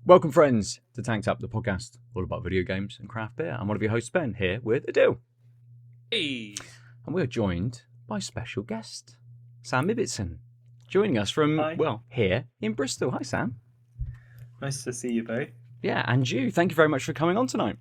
Welcome, friends, to Tanked Up, the podcast all about video games and craft beer. I'm one of your hosts, Ben, here with Aadil. Hey! And we're joined by special guest, Sam Ibbitson, joining us from, here in Bristol. Hi, Sam. Nice to see you both. Yeah, and you. Thank you very much for coming on tonight.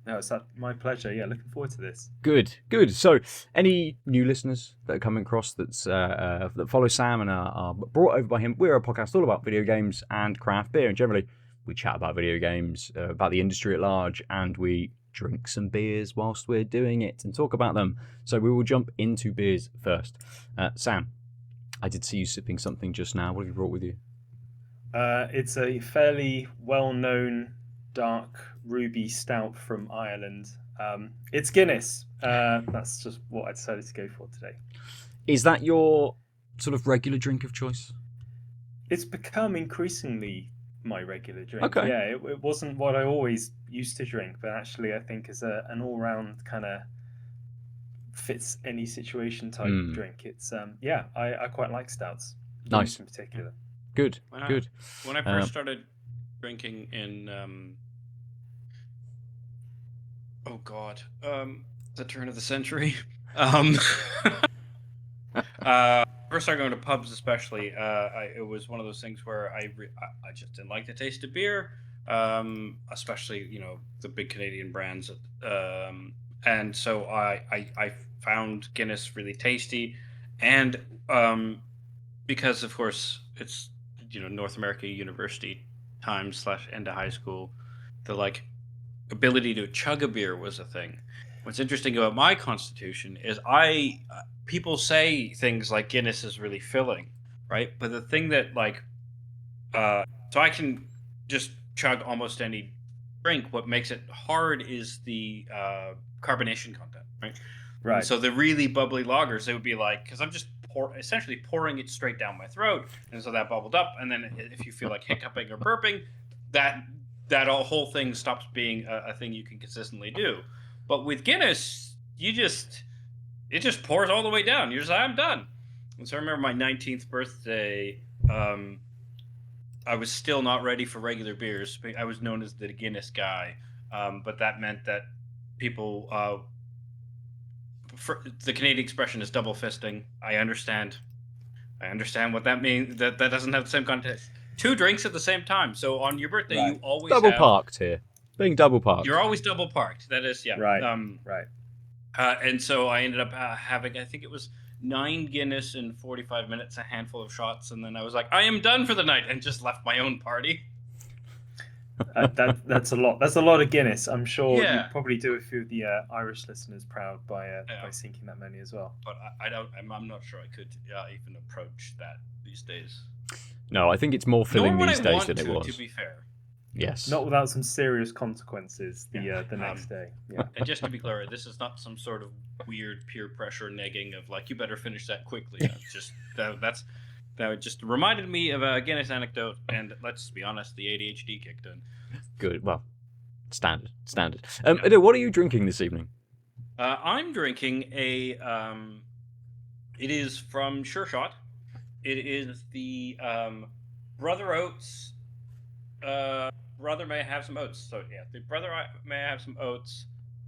No, it's my pleasure. Yeah, looking forward to this. Good. So, any new listeners that are coming across that follow Sam and are brought over by him, we're a podcast all about video games and craft beer. And generally, we chat about video games, about the industry at large, and we drink some beers whilst we're doing it and talk about them. So we will jump into beers first. Sam, I did see you sipping something just now. What have you brought with you? It's a fairly well-known dark ruby stout from Ireland. It's Guinness. That's just what I decided to go for today. Is that your sort of regular drink of choice? It's become increasingly my regular drink. Okay. Yeah, it wasn't what I always used to drink, but actually I think as an all-round kind of fits any situation type drink. It's I quite like stouts. Nice. In particular. Good. When I first started drinking in the turn of the century, first started going to pubs, especially. It was one of those things where I just didn't like the taste of beer, especially the big Canadian brands, and so I found Guinness really tasty, and because of course it's North America university time / end of high school, the ability to chug a beer was a thing. What's interesting about my constitution is people say things like Guinness is really filling, right? But the thing that so I can just chug almost any drink. What makes it hard is the carbonation content, right? Right. And so the really bubbly lagers, it would be because I'm just essentially pouring it straight down my throat, and so that bubbled up, and then if you feel like hiccuping or burping, that whole thing stops being a thing you can consistently do. But with Guinness, it just pours all the way down. You're just like, I'm done. And so I remember my 19th birthday, I was still not ready for regular beers. I was known as the Guinness guy, but that meant that people the Canadian expression is double fisting. I understand what that means. That doesn't have the same context. 2 drinks at the same time. So on your birthday, Right. you always Double parked here. Being double parked. You're always double parked. That is, yeah. Right. Right. And so I ended up having, I think it was 9 Guinness in 45 minutes, a handful of shots, and then I was like, I am done for the night, and just left my own party. That's a lot. That's a lot of Guinness. I'm sure Yeah. you probably do a few of the Irish listeners proud by sinking that many as well. But I'm not sure I could even approach that these days. No, I think it's more filling Nor would these I days want than it was. To be fair. Yes. Not without some serious consequences the next day. Yeah. And just to be clear, this is not some sort of weird peer pressure negging of you better finish that quickly. It's just that just reminded me of a Guinness anecdote, and let's be honest, the ADHD kicked in. Good. Well, standard. Aadil, what are you drinking this evening? I'm drinking it is from Sureshot. It is the Brother Oats. Brother May I Have Some Oats. So yeah, the Brother May I Have Some Oats,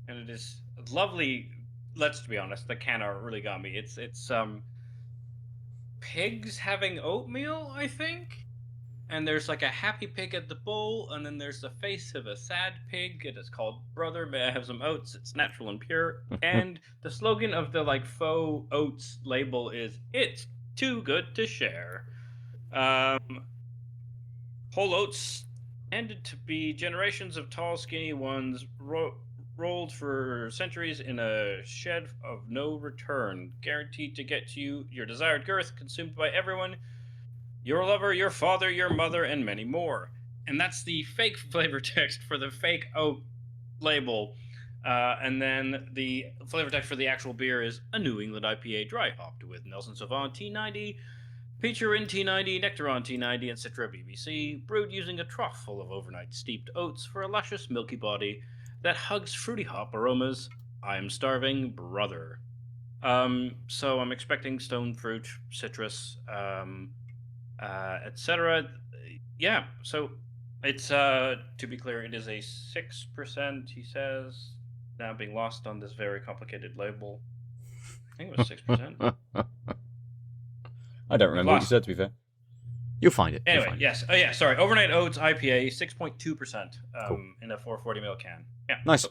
and it is lovely. Let's be honest, the can art really got me. It's pigs having oatmeal, I think, and there's a happy pig at the bowl, and then there's the face of a sad pig. It is called Brother May I Have Some Oats. It's natural and pure, and the slogan of the faux oats label is "It's too good to share." Whole oats tended to be generations of tall, skinny ones rolled for centuries in a shed of no return, guaranteed to get you your desired girth, consumed by everyone, your lover, your father, your mother, and many more. And that's the fake flavor text for the fake oat label. And then the flavor text for the actual beer is a New England IPA dry hopped with Nelson Sauvin T90, Peacherin T90, Nectaron T90, and Citra BBC, brewed using a trough full of overnight steeped oats for a luscious, milky body that hugs fruity hop aromas. I am starving, brother. So I'm expecting stone fruit, citrus, etc. Yeah, so It's to be clear, it is a 6%. He says now being lost on this very complicated label. I think it was 6%. I don't remember what you said, to be fair. You'll find it. Anyway, yes. Oh, yeah, sorry. Overnight Oats IPA, 6.2% Cool. in a 440ml can. Yeah. Nice.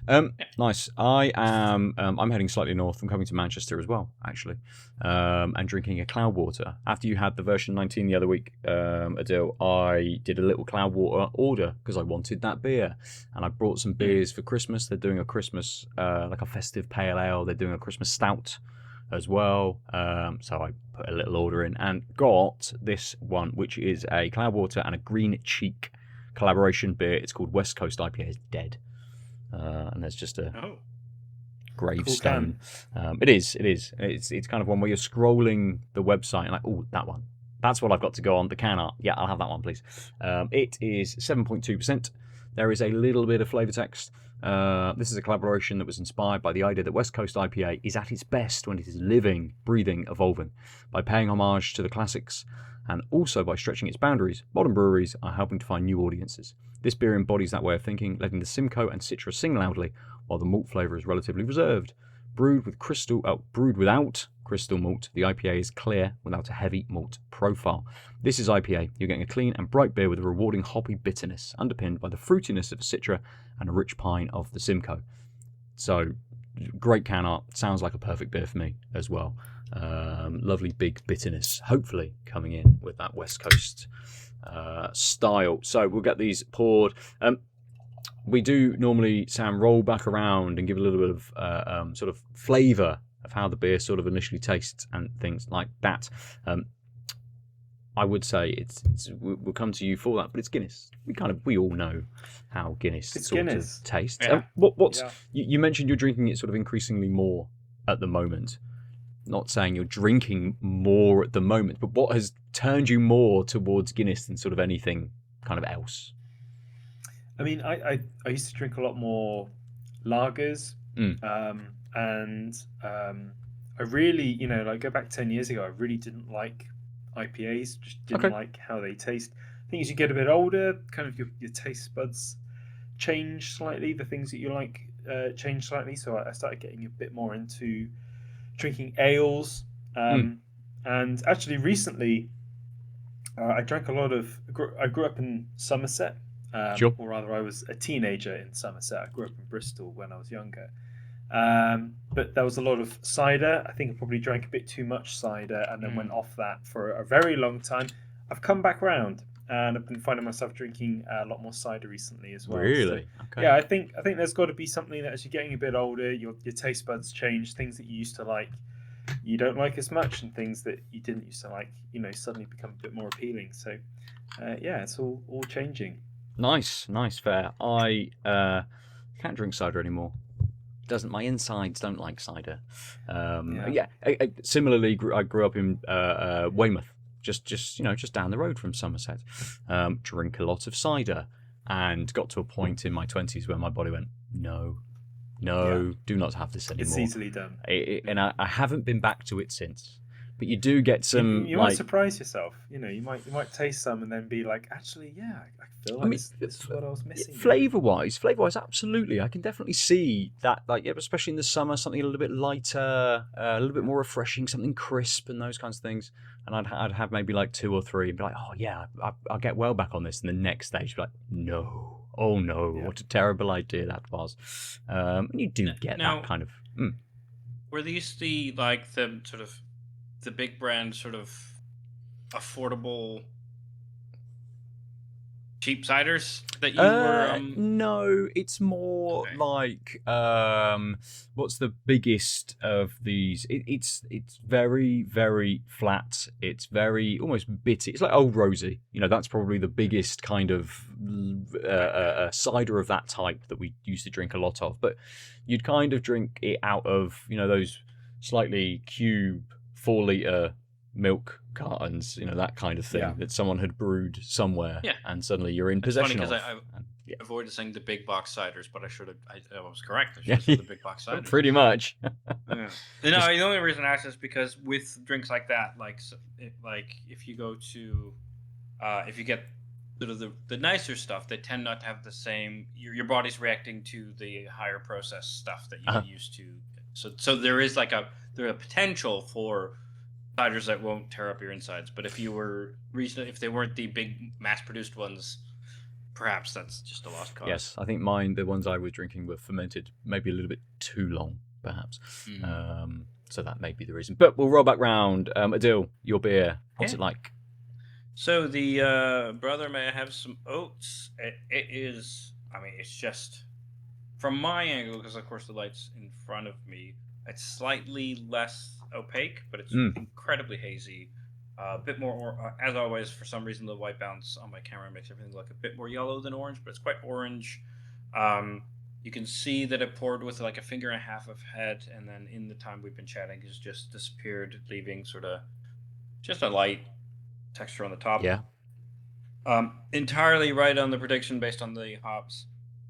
Yeah. Nice. I am. I'm heading slightly north. I'm coming to Manchester as well, actually, and drinking a Cloudwater. After you had the version 19 the other week, Aadil, I did a little Cloudwater order because I wanted that beer, and I brought some beers for Christmas. They're doing a Christmas, like a festive pale ale. They're doing a Christmas stout as well. So I put a little order in and got this one, which is a Cloudwater and a Green Cheek collaboration beer. It's called West Coast IPA Is Dead. And there's just a gravestone. Cool. It is. It's kind of one where you're scrolling the website and like, oh, that one. That's what I've got to go on. The can art. Yeah, I'll have that one, please. It is 7.2%. There is a little bit of flavour text. This is a collaboration that was inspired by the idea that West Coast IPA is at its best when it is living, breathing, evolving. By paying homage to the classics and also by stretching its boundaries, modern breweries are helping to find new audiences. This beer embodies that way of thinking, letting the Simcoe and Citra sing loudly, while the malt flavour is relatively reserved. Brewed without crystal malt, the IPA is clear without a heavy malt profile. This is IPA. You're getting a clean and bright beer with a rewarding hoppy bitterness, underpinned by the fruitiness of a Citra and a rich pine of the Simcoe. So, great can art. Sounds like a perfect beer for me as well. Lovely big bitterness, hopefully coming in with that West Coast style. So we'll get these poured. We do normally, Sam, roll back around and give a little bit of sort of flavour of how the beer sort of initially tastes and things like that. I would say we'll come to you for that, but it's Guinness. We all know how Guinness of tastes. Yeah. You mentioned you're drinking it sort of increasingly more at the moment. Not saying you're drinking more at the moment, but what has turned you more towards Guinness than sort of anything kind of else? I mean, I used to drink a lot more lagers, and I really, like go back 10 years ago, I really didn't like IPAs, just didn't like how they taste. I think as you get a bit older, kind of your taste buds change slightly, the things that you like change slightly, so I started getting a bit more into drinking ales, and actually recently I drank a lot of, I grew up in Somerset, Sure. or rather I was a teenager in Somerset. I grew up in Bristol when I was younger, but there was a lot of cider. I think I probably drank a bit too much cider and then went off that for a very long time. I've come back round and I've been finding myself drinking a lot more cider recently as well. Really? So, okay. yeah, I think there's got to be something that as you're getting a bit older, your taste buds change. Things that you used to like, you don't like as much, and things that you didn't used to like, suddenly become a bit more appealing. So, yeah, it's all changing. Nice, fair. I can't drink cider anymore. My insides don't like cider. Similarly, I grew up in Weymouth, just down the road from Somerset. Drink a lot of cider, and got to a point in my 20s where my body went, no, do not have this anymore. It's easily done. And I haven't been back to it since. But you do get some. You might surprise yourself. You might taste some and then be like, actually, yeah, I feel like this is what I was missing. Flavor-wise, absolutely. I can definitely see that, especially in the summer, something a little bit lighter, a little bit more refreshing, something crisp, and those kinds of things. And I'd have maybe like 2 or 3, and be like, oh yeah, I'll get well back on this. And the next stage, be like, no, oh no, what a terrible idea that was. And you do get that kind of. Were these the sort of the big brand sort of affordable cheap ciders that you were No, it's more like what's the biggest of these? It's very, very flat. It's very almost bitty. It's like Old Rosie. That's probably the biggest kind of cider of that type that we used to drink a lot of. But you'd kind of drink it out of those slightly cube 4-litre milk cartons, that kind of thing that someone had brewed somewhere, and suddenly you're in possession of. I avoided saying the big box ciders, but I was correct. I should have said the big box ciders. Pretty much. The only reason I asked is because with drinks like that, like if you go to, if you get sort of the nicer stuff, they tend not to have the same. Your body's reacting to the higher processed stuff that you Uh-huh. get used to. So there is like a potential for ciders that won't tear up your insides. But if they weren't the big mass produced ones, perhaps that's just a lost cause. Yes, I think the ones I was drinking were fermented maybe a little bit too long, perhaps. So that may be the reason. But we'll roll back round. Aadil, your beer, what's it like? So the brother, may I have some oats? It is. I mean, it's just from my angle, because of course the light's in front of me. It's slightly less opaque, but it's incredibly hazy. A bit more, as always, for some reason the white balance on my camera makes everything look a bit more yellow than orange, but it's quite orange. You can see that it poured with like a finger and a half of head, and then in the time we've been chatting, has just disappeared, leaving sort of just a light texture on the top. Yeah. Entirely right on the prediction based on the hops.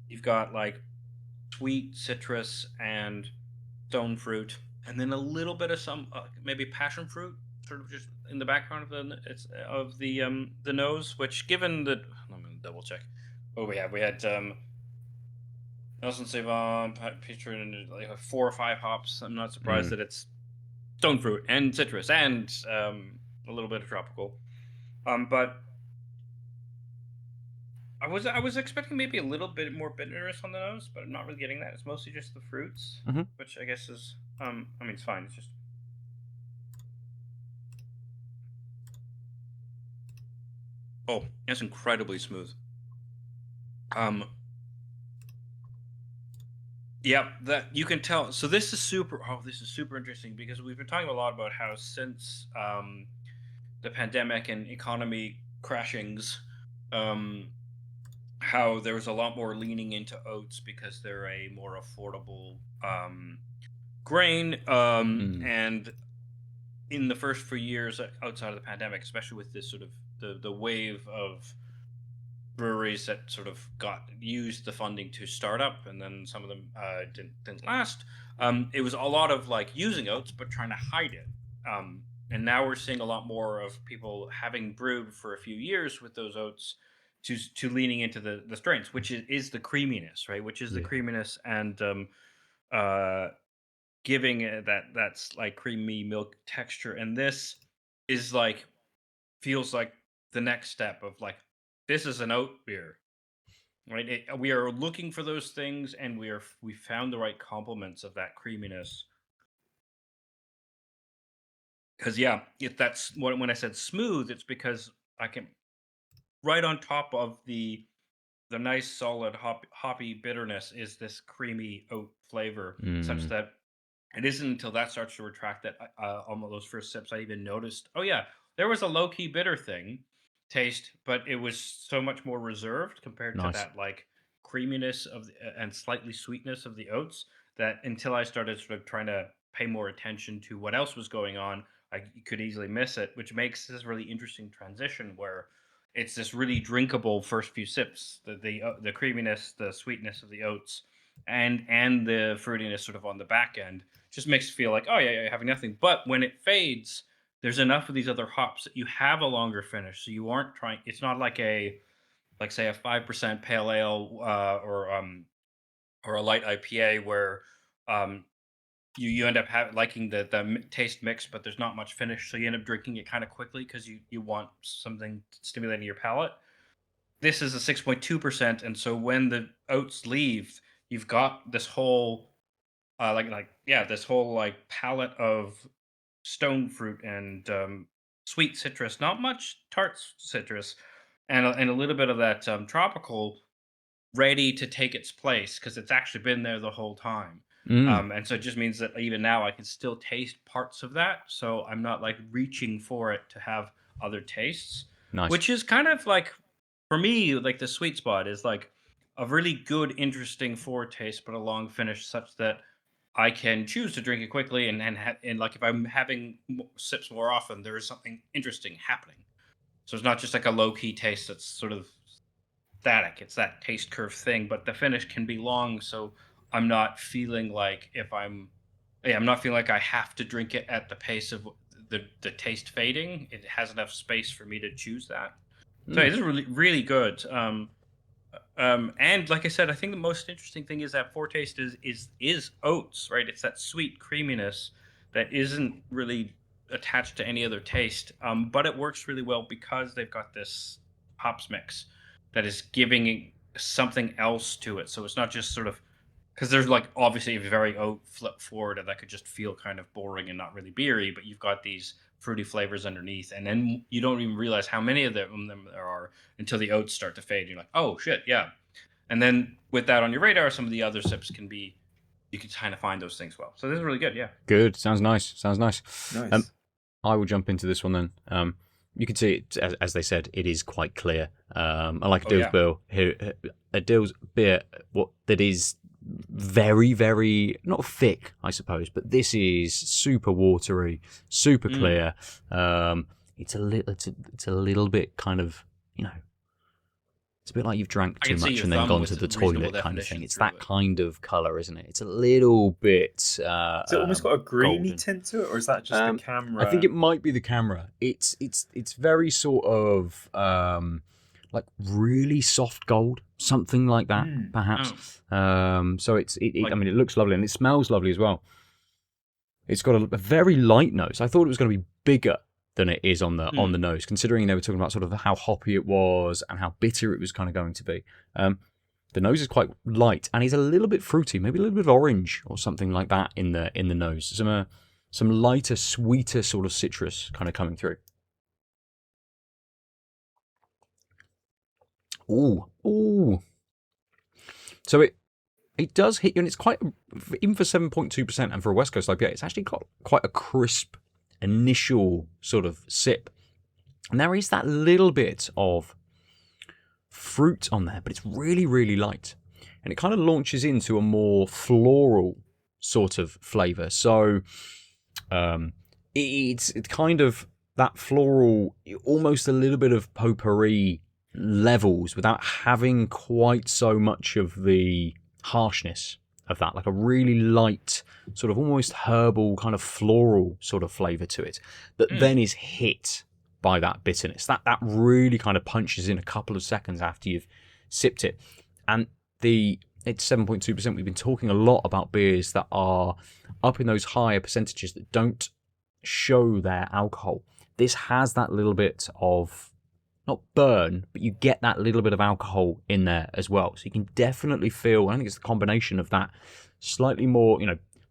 You've got like sweet citrus and stone fruit, and then a little bit of some maybe passion fruit, sort of just in the background of the nose. Which, given that, I'm gonna double check. What we had Nelson Sauvin, Peter, and like 4 or 5 hops. I'm not surprised that it's stone fruit and citrus and a little bit of tropical. But I was expecting maybe a little bit more bitterness on the nose, but I'm not really getting that. It's mostly just the fruits, which I guess is I mean, it's fine. It's just it's incredibly smooth. Yeah, that you can tell. So this is super interesting, because we've been talking a lot about how since the pandemic and economy crashings, how there was a lot more leaning into oats because they're a more affordable grain. And in the first few years outside of the pandemic, especially with this sort of the wave of breweries that sort of used the funding to start up, and then some of them didn't last. It was a lot of like using oats but trying to hide it. And now we're seeing a lot more of people having brewed for a few years with those oats to leaning into the strengths, which is the creaminess, right? Which is the creaminess, and giving it that's like creamy milk texture. And this is like feels like the next step of like, this is an oat beer, right? We are looking for those things, and we found the right complements of that creaminess. Because if that's when I said smooth, it's because I can right on top of the nice solid hoppy bitterness is this creamy oat flavor, such that it isn't until that starts to retract that on those first sips I even noticed, oh yeah, there was a low-key bitter taste, but it was so much more reserved compared to that like creaminess and slightly sweetness of the oats, that until I started sort of trying to pay more attention to what else was going on, I could easily miss it, which makes this really interesting transition where it's this really drinkable first few sips, the creaminess, the sweetness of the oats, and the fruitiness sort of on the back end, just makes it feel like, oh yeah, you're having nothing. But when it fades, there's enough of these other hops that you have a longer finish, so you aren't trying. It's not like say a 5% pale ale or a light IPA where you end up liking the taste mix, but there's not much finish, so you end up drinking it kind of quickly because you want something stimulating your palate. This is a 6.2%, and so when the oats leave, you've got this whole this whole like palette of stone fruit and sweet citrus, not much tart citrus, and a little bit of that tropical, ready to take its place because it's actually been there the whole time. And so it just means that even now I can still taste parts of that, so I'm not like reaching for it to have other tastes. Which is kind of like, for me, like the sweet spot is like a really good, interesting foretaste, but a long finish, such that I can choose to drink it quickly, and like if I'm having sips more often, there is something interesting happening. So it's not just like a low key taste that's sort of static. It's that taste curve thing, but the finish can be long, so I'm not feeling like I'm not feeling like I have to drink it at the pace of the taste fading. It has enough space for me to choose that. So it is really, really good. And like I said, I think the most interesting thing is that foretaste is oats, right? It's that sweet creaminess that isn't really attached to any other taste, but it works really well because they've got this hops mix that is giving something else to it. So it's not just sort of, because there's like obviously a very oat flip forward and that could just feel kind of boring and not really beery, but you've got these fruity flavors underneath, and then you don't even realize how many of them there are until the oats start to fade. You're like, oh shit, yeah. And then with that on your radar, some of the other sips can be, you can kind of find those things well. So this is really good, yeah. Good. Sounds nice. Sounds nice. Nice. I will jump into this one then. You can see it, as they said, it is quite clear. I like Aadil's beer, what that is very, very not thick, I suppose, but this is super watery, super clear. It's a little bit kind of, it's a bit like you've drank too much and then gone to the toilet kind of thing. It's that kind of colour, isn't it? It's a little bit. Has it almost got a greeny golden tint to it, or is that just the camera? I think it might be the camera. It's very sort of like really soft gold, something like that, perhaps. So I mean, it looks lovely and it smells lovely as well. It's got a very light nose. I thought it was going to be bigger than it is on the nose, considering they were talking about sort of how hoppy it was and how bitter it was kind of going to be. The nose is quite light and it's a little bit fruity, maybe a little bit of orange or something like that in the nose. Some lighter, sweeter sort of citrus kind of coming through. Ooh. So it does hit you, and it's quite, even for 7.2% and for a West Coast IPA, it's actually got quite a crisp initial sort of sip. And there is that little bit of fruit on there, but it's really, really light. And it kind of launches into a more floral sort of flavour. So it's kind of that floral, almost a little bit of potpourri levels without having quite so much of the harshness of that, like a really light sort of almost herbal kind of floral sort of flavour to it that then is hit by that bitterness. That really kind of punches in a couple of seconds after you've sipped it. And it's 7.2%. We've been talking a lot about beers that are up in those higher percentages that don't show their alcohol. This has that little bit of, not burn, but you get that little bit of alcohol in there as well. So you can definitely feel, I think it's the combination of that slightly more,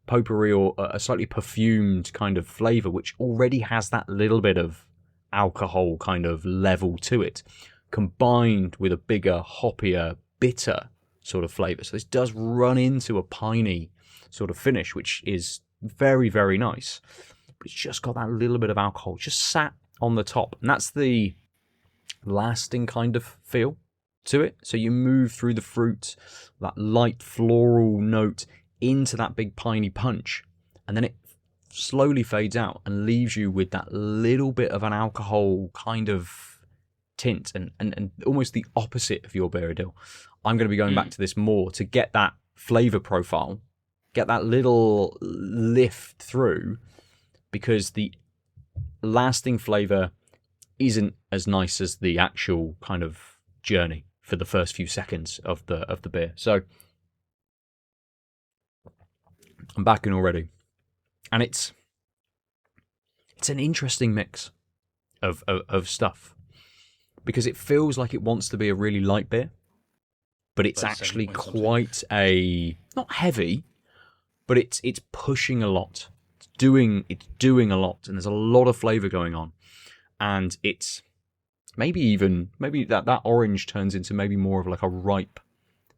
potpourri or a slightly perfumed kind of flavour, which already has that little bit of alcohol kind of level to it, combined with a bigger, hoppier, bitter sort of flavour. So this does run into a piney sort of finish, which is very, very nice. But it's just got that little bit of alcohol just sat on the top. And that's the lasting kind of feel to it. So you move through the fruit, that light floral note into that big piney punch, and then it slowly fades out and leaves you with that little bit of an alcohol kind of tint and almost the opposite of your beer, Aadil. I'm going to be going back to this more to get that flavour profile, get that little lift through, because the lasting flavour isn't as nice as the actual kind of journey for the first few seconds of the beer. So I'm back in already, and it's an interesting mix of stuff, because it feels like it wants to be a really light beer, but it's actually quite not heavy, but it's pushing a lot. It's doing a lot, and there's a lot of flavour going on. And it's maybe that orange turns into maybe more of like a ripe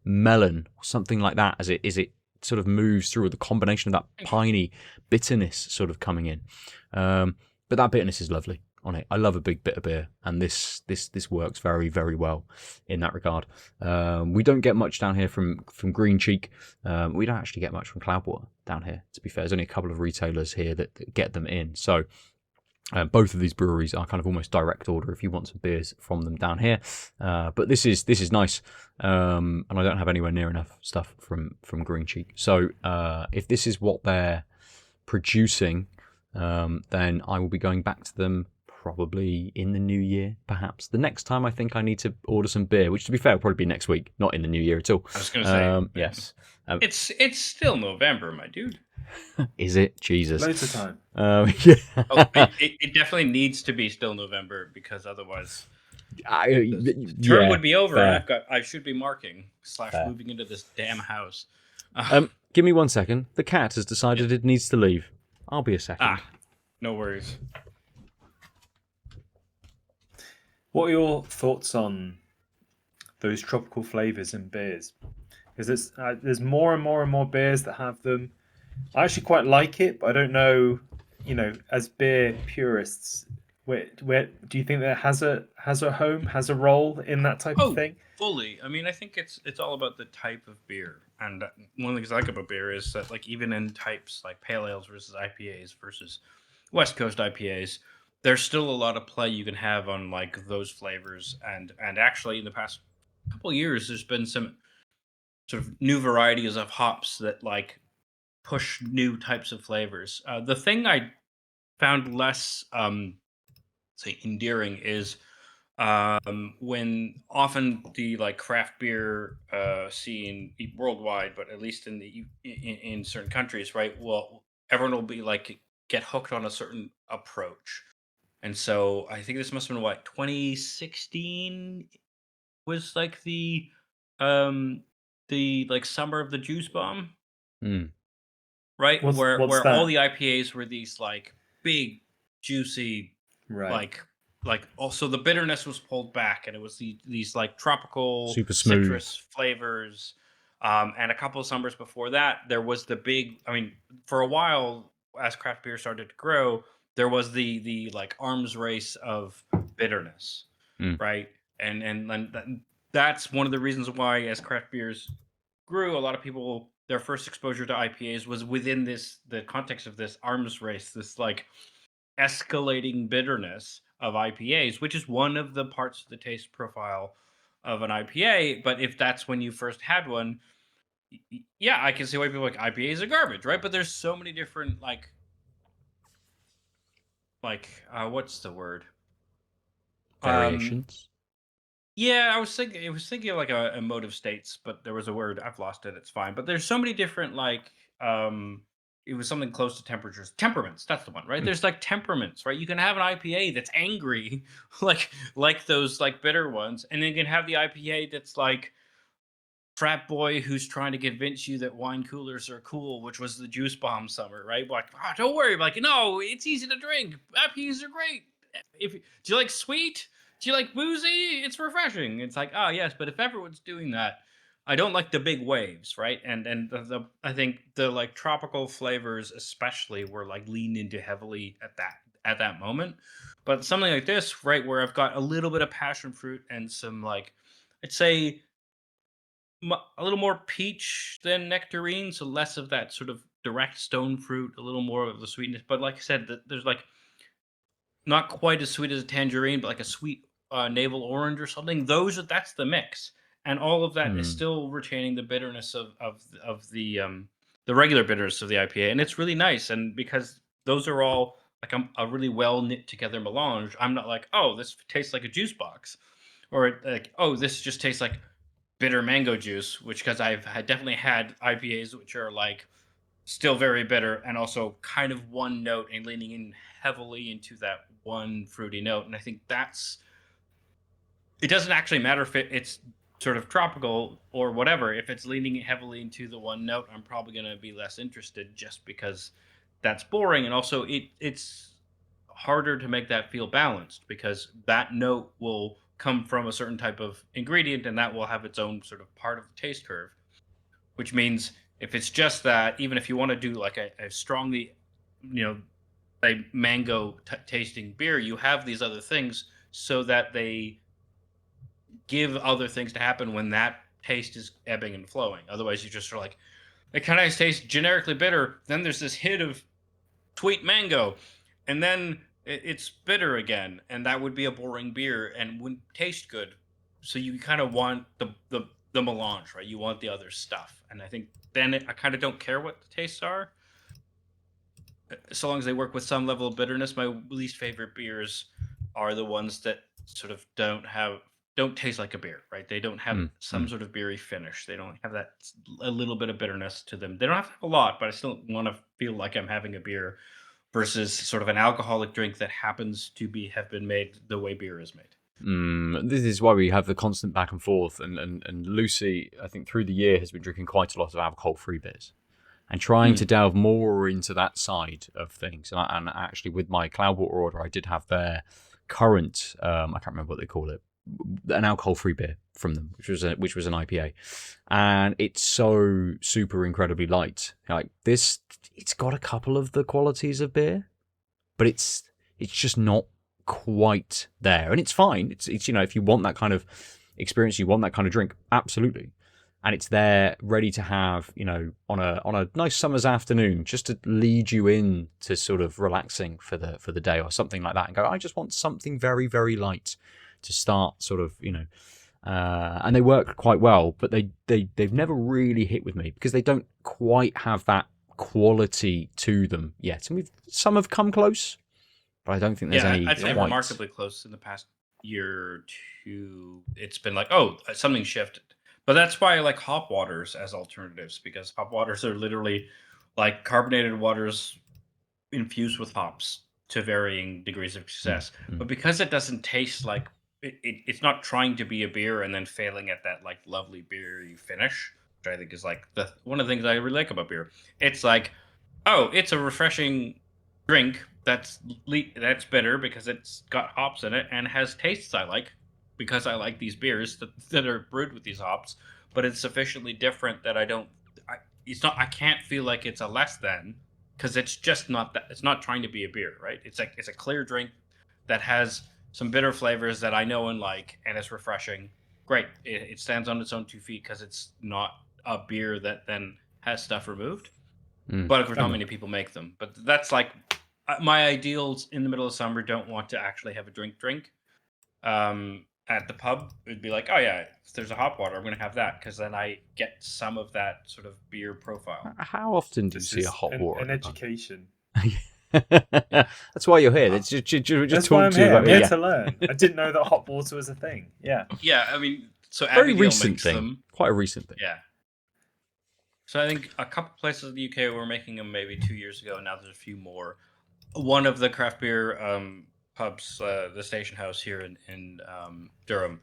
melon or something like that as it sort of moves through, the combination of that piney bitterness sort of coming in. But that bitterness is lovely on it. I love a big bitter beer, and this works very, very well in that regard. We don't get much down here from Green Cheek. We don't actually get much from Cloudwater down here, to be fair. There's only a couple of retailers here that get them in. So both of these breweries are kind of almost direct order if you want some beers from them down here. But this is nice, and I don't have anywhere near enough stuff from Green Cheek. So if this is what they're producing, then I will be going back to them probably in the new year, perhaps. The next time I think I need to order some beer, which to be fair will probably be next week, not in the new year at all. I was going to say, yes. It's still November, my dude. Is it? Jesus. Loads of time. Yeah. It definitely needs to be still November, because otherwise the term would be over, fair. and I should be marking / moving into this damn house. Give me 1 second. The cat has decided it needs to leave. I'll be a second. No worries. What are your thoughts on those tropical flavors in beers? Because there's more and more and more beers that have them. I actually quite like it, but I don't know, as beer purists, where do you think that has a home, has a role in that type of thing? Fully. I mean, I think it's all about the type of beer. And one of the things I like about beer is that, like, even in types like pale ales versus IPAs versus West Coast IPAs, there's still a lot of play you can have on like those flavors. And actually, in the past couple of years, there's been some sort of new varieties of hops that like push new types of flavors. The thing I found less say endearing is when often the like craft beer scene worldwide, but at least in certain countries, right? Well, everyone will be like get hooked on a certain approach, and so I think this must have been what 2016 was like the like summer of the juice bomb, right? What's where that? all the IPAs were these like big, juicy, Right. like also the bitterness was pulled back, and it was these like tropical Super smooth citrus flavors. And a couple of summers before that, there was the big. I mean, for a while, as craft beer started to grow, there was the like arms race of bitterness, right? And that's one of the reasons why, as craft beers grew, a lot of people their first exposure to IPAs was within the context of this arms race, this like escalating bitterness of IPAs, which is one of the parts of the taste profile of an IPA. But if that's when you first had one, yeah, I can see why people are like IPAs are garbage, right? But there's so many different like what's the word? Variations. Yeah, I was thinking of like a emotive states, but there was a word, I've lost it. It's fine. But there's so many different like it was something close to temperatures. Temperaments, that's the one, right? There's like temperaments, right? You can have an IPA that's angry, like those like bitter ones, and then you can have the IPA that's like frat boy who's trying to convince you that wine coolers are cool, which was the juice bomb summer, right? Like, don't worry, like, no, it's easy to drink. IPAs are great. Do you like sweet? Do you like boozy? It's refreshing. It's like, yes, but if everyone's doing that, I don't like the big waves, right? And I think the like tropical flavors especially were like leaned into heavily at that moment. But something like this, right, where I've got a little bit of passion fruit and some like I'd say a little more peach than nectarine, so less of that sort of direct stone fruit, a little more of the sweetness. But like I said, there's like not quite as sweet as a tangerine, but like a sweet navel orange or something. That's the mix, and all of that is still retaining the bitterness of the regular bitterness of the IPA, and it's really nice. And because those are all like a really well knit together melange, I'm not like, oh, this tastes like a juice box, or like, oh, this just tastes like bitter mango juice, which because I've definitely had IPAs which are like still very bitter and also kind of one note and leaning in heavily into that one fruity note. And I think it doesn't actually matter if it's sort of tropical or whatever. If it's leaning heavily into the one note, I'm probably going to be less interested just because that's boring. And also it's harder to make that feel balanced because that note will come from a certain type of ingredient and that will have its own sort of part of the taste curve, which means if it's just that, even if you want to do like a strongly a mango tasting beer, you have these other things so that they give other things to happen when that taste is ebbing and flowing. Otherwise you just are like, it kind of tastes generically bitter, then there's this hit of sweet mango, and then it's bitter again, and that would be a boring beer and wouldn't taste good. So you kind of want the melange, right? You want the other stuff, and I think then I kind of don't care what the tastes are, so long as they work with some level of bitterness. My least favorite beers are the ones that sort of don't taste like a beer, right? They don't have some sort of beery finish. They don't have that a little bit of bitterness to them. They don't have to have a lot, but I still want to feel like I'm having a beer versus sort of an alcoholic drink that happens to have been made the way beer is made. This is why we have the constant back and forth. And Lucy, I think through the year, has been drinking quite a lot of alcohol-free beers and trying to delve more into that side of things. And actually, with my Cloudwater order, I did have their current, I can't remember what they call it, an alcohol-free beer from them, which was an IPA, and it's so super incredibly light. Like this, it's got a couple of the qualities of beer, but it's just not quite there, and it's fine. It's if you want that kind of experience, you want that kind of drink, absolutely, and it's there ready to have on a nice summer's afternoon, just to lead you in to sort of relaxing for the day or something like that, and go, I just want something very, very light to start sort of, and they work quite well, but they've never really hit with me because they don't quite have that quality to them yet. And some have come close, but I don't think there's any. I'd say quite... remarkably close in the past year or two. It's been like, oh, something shifted. But that's why I like hop waters as alternatives, because hop waters are literally like carbonated waters infused with hops to varying degrees of success. But because it doesn't taste like it's not trying to be a beer and then failing at that like lovely beery finish, which I think is like one of the things I really like about beer. It's like, oh, it's a refreshing drink that's bitter because it's got hops in it and has tastes I like because I like these beers that are brewed with these hops, but it's sufficiently different that I can't feel like it's a less than, because it's just not that. It's not trying to be a beer, right? It's a clear drink that has some bitter flavors that I know and like, and it's refreshing. Great. It stands on its own 2 feet because it's not a beer that then has stuff removed. But of course, not many people make them. But that's like my ideals in the middle of summer. Don't want to actually have a drink. At the pub, it'd be like, oh yeah, if there's a hop water, I'm going to have that, because then I get some of that sort of beer profile. How often do you see a hot water? An education. That's why you're here. That's That's why I'm here. I'm here to learn. I didn't know that hot water was a thing. Yeah. Yeah, I mean, so very Abigail recent makes thing. them. Quite a recent thing. Yeah. So I think a couple places in the UK were making them maybe 2 years ago, and now there's a few more. One of the craft beer pubs, the Station House here in Durham,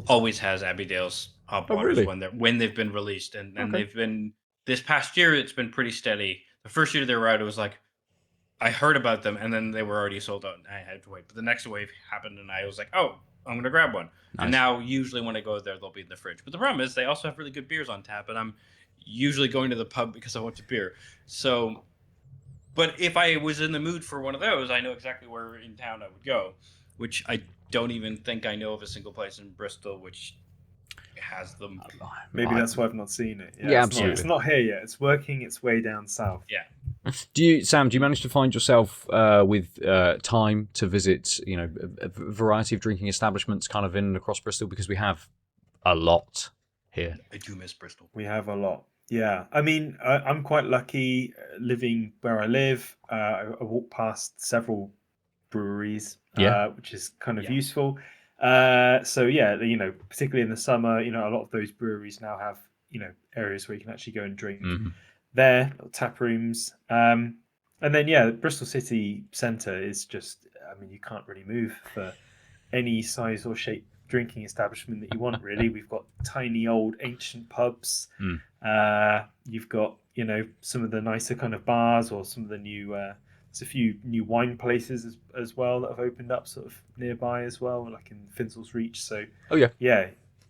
always has Abigail's hop waters when they've been released, and they've been, this past year it's been pretty steady. The first year they were out, it was like I heard about them and then they were already sold out and I had to wait. But the next wave happened and I was like, oh, I'm gonna grab one. Nice. And now usually when I go there, they'll be in the fridge. But the problem is they also have really good beers on tap, and I'm usually going to the pub because I want a beer. So, but if I was in the mood for one of those, I know exactly where in town I would go, which I don't even think I know of a single place in Bristol which has them. Maybe that's why I've not seen it. Yeah, absolutely. It's not here yet. It's working its way down south. Yeah. Sam, do you manage to find yourself with time to visit, a variety of drinking establishments kind of in and across Bristol? Because we have a lot here. I do miss Bristol. We have a lot. Yeah. I mean, I'm quite lucky living where I live. I walk past several breweries, which is kind of useful. So yeah, particularly in the summer, a lot of those breweries now have, areas where you can actually go and drink there, little tap rooms. And then, Bristol City Centre is just, you can't really move for any size or shape drinking establishment that you want, really. We've got tiny old ancient pubs. You've got, some of the nicer kind of bars, or some of the new, there's a few new wine places as well that have opened up sort of nearby as well, like in Finsel's Reach. So,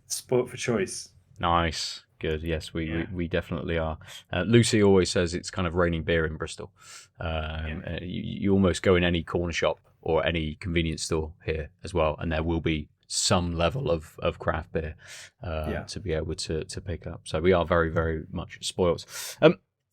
sport for choice. Nice. Good. Yes, we definitely are. Lucy always says it's kind of raining beer in Bristol. You almost go in any corner shop or any convenience store here as well, and there will be some level of craft beer to be able to pick up. So we are very, very much spoiled.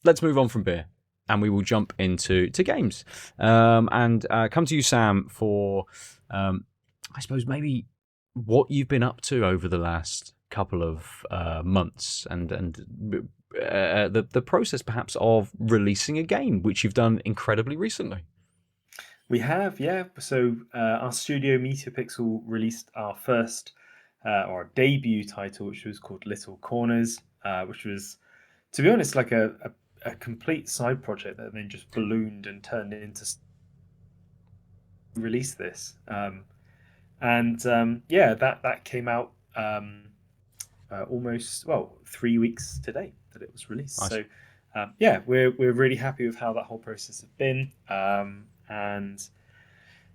Let's move on from beer, and we will jump into games. And come to you, Sam, for I suppose maybe what you've been up to over the last couple of months, and the process perhaps of releasing a game, which you've done incredibly recently. We have, yeah. So our studio Meteor Pixel released our first or our debut title, which was called Little Corners, which was, to be honest, like a complete side project that then just ballooned and turned into release this. Yeah, that came out almost 3 weeks today that it was released. Nice. So yeah, we're really happy with how that whole process has been. And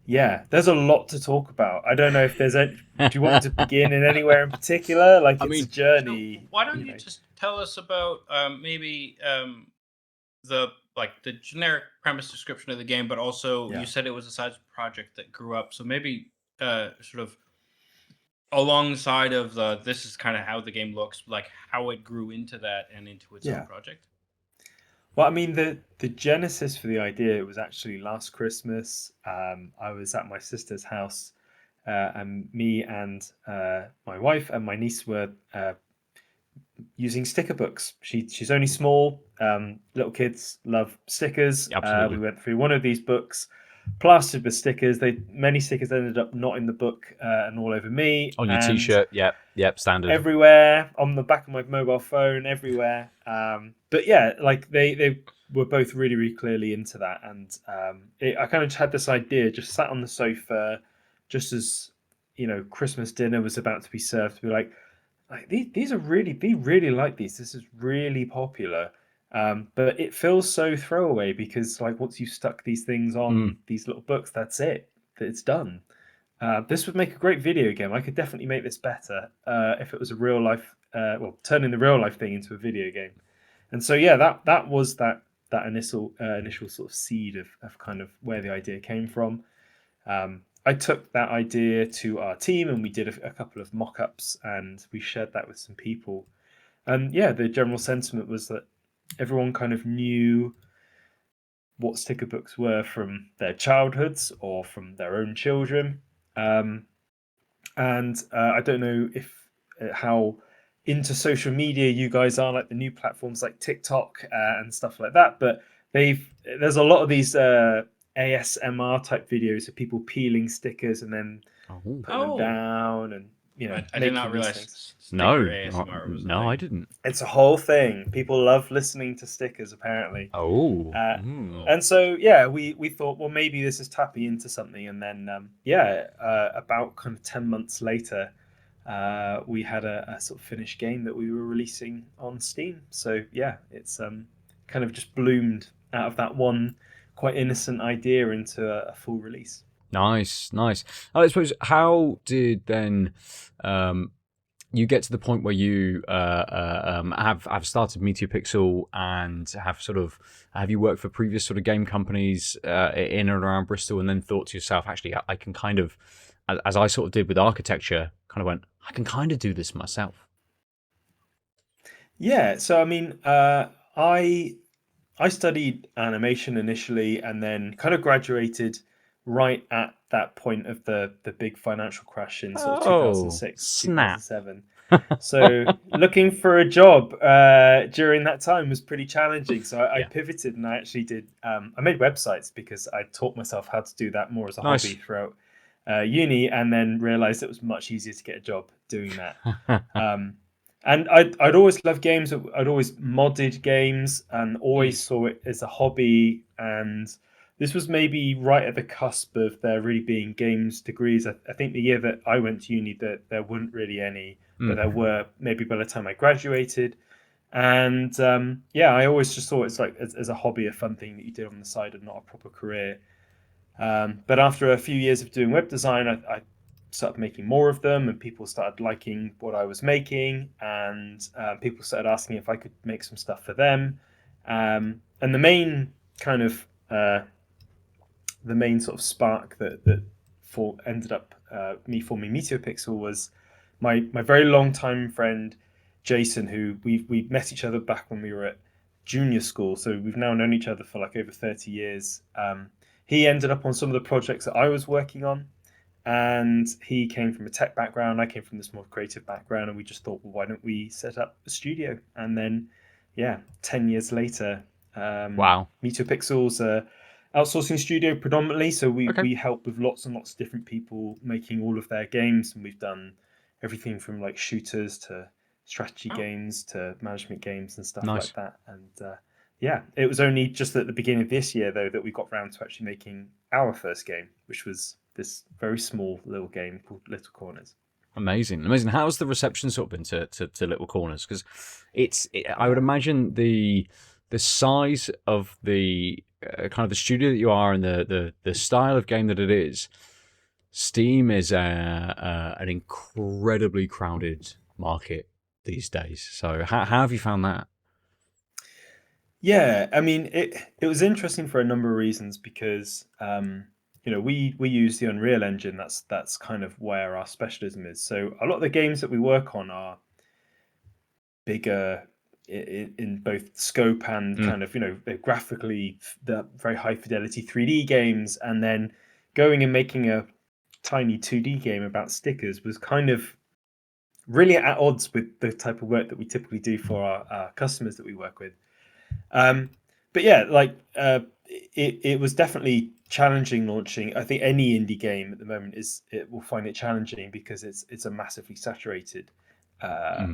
yeah, there's a lot to talk about. I don't know if there's any. Do you want me to begin in anywhere in particular? Like, I it's mean, a journey. So why don't you just tell us about maybe the generic premise description of the game, but also you said it was a side project that grew up. So maybe sort of alongside of this is kind of how the game looks, like how it grew into that and into its own project. Well, I mean, the genesis for the idea, it was actually last Christmas. I was at my sister's house, and me and my wife and my niece were using sticker books. She's only small. Little kids love stickers. Absolutely. We went through one of these books, plastered with stickers. Many stickers ended up not in the book and all over me. On your and T-shirt, yep, standard. everywhere, on the back of my mobile phone, everywhere. But yeah, like they were both really, really clearly into that. And I kind of just had this idea, just sat on the sofa, just as, Christmas dinner was about to be served, to be like these are really, they really like these. This is really popular. But it feels so throwaway because, like, once you've stuck these things on these little books, that's it. It's done. This would make a great video game. I could definitely make this better if it was a real life, turning the real life thing into a video game. And so, yeah, that was that initial sort of seed of kind of where the idea came from. I took that idea to our team and we did a couple of mock-ups and we shared that with some people. And yeah, the general sentiment was that everyone kind of knew what sticker books were from their childhoods or from their own children. I don't know if how into social media you guys are, like the new platforms like TikTok and stuff like that, but there's a lot of these ASMR type videos of people peeling stickers and then putting them down, and I did not realize No, ASMR was no, I didn't. It's a whole thing. People love listening to stickers, apparently. And so yeah, we thought, well, maybe this is tapping into something, and then about kind of 10 months later, we had a sort of finished game that we were releasing on Steam. So yeah, it's kind of just bloomed out of that one quite innocent idea into a full release. Nice. I suppose, how did then you get to the point where you have started Meteor Pixel, and have you worked for previous sort of game companies in and around Bristol, and then thought to yourself, actually, I can kind of, as I sort of did with architecture, kind of went, I can kind of do this myself? Yeah, so I mean, I studied animation initially, and then kind of graduated right at that point of the big financial crash in sort of 2006, snap. 2007. So looking for a job during that time was pretty challenging. So I pivoted, and I actually did. I made websites because I taught myself how to do that more as a hobby throughout uni, and then realized it was much easier to get a job doing that. And I'd always loved games. I'd always modded games and always saw it as a hobby. And this was maybe right at the cusp of there really being games degrees. I think the year that I went to uni, that there weren't really any, but there were maybe by the time I graduated. And I always just thought it's like as a hobby, a fun thing that you did on the side and not a proper career. But after a few years of doing web design, I started making more of them, and people started liking what I was making, and people started asking if I could make some stuff for them. And the main kind of the main sort of spark that ended up me forming Meteor Pixel was my very long time friend Jason, who we met each other back when we were at junior school. So we've now known each other for like over 30 years. He ended up on some of the projects that I was working on. And he came from a tech background. I came from this more creative background, and we just thought, well, why don't we set up a studio? And then, 10 years later, wow, Meteor Pixel's outsourcing studio predominantly. So Okay. we help with lots and lots of different people making all of their games, and we've done everything from like shooters to strategy Oh. games to management games and stuff Nice. like that. And yeah, it was only just at the beginning of this year though that we got round to actually making our first game, which was this very small little game called Little Corners. Amazing. How's the reception sort of been to Little Corners? Because I would imagine the size of the kind of the studio that you are and the style of game that it is. Steam is an incredibly crowded market these days. So how have you found that? Yeah, I mean it was interesting for a number of reasons because we use the Unreal Engine. That's kind of where our specialism is. So a lot of the games that we work on are bigger in both scope and kind of they're graphically the very high fidelity 3D games, and then going and making a tiny 2D game about stickers was kind of really at odds with the type of work that we typically do for our customers that we work with. But yeah, like it was definitely challenging launching. I think any indie game at the moment it will find it challenging because it's a massively saturated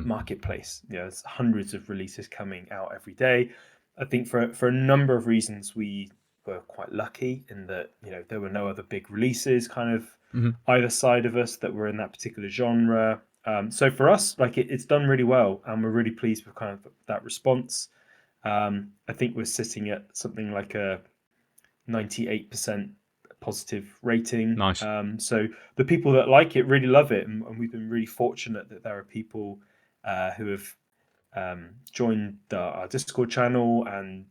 marketplace. There's hundreds of releases coming out every day. I think for a number of reasons we were quite lucky in that there were no other big releases kind of either side of us that were in that particular genre. So for us, like it's done really well, and we're really pleased with kind of that response. I think we're sitting at something like a 98% positive rating. Nice. So the people that like it really love it, and we've been really fortunate that there are people who have joined our Discord channel and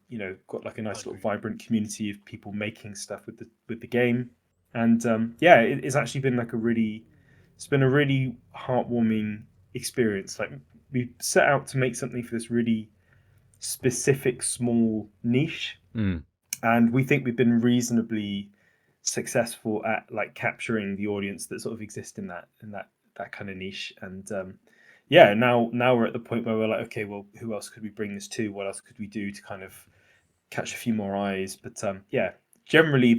got like a nice little vibrant community of people making stuff with the game. And yeah, it's actually been like it's been a really heartwarming experience. Like we set out to make something for this really specific small niche, and we think we've been reasonably successful at like capturing the audience that sort of exists in that kind of niche. And yeah, now we're at the point where we're like, okay, well, who else could we bring this to? What else could we do to kind of catch a few more eyes? But yeah, generally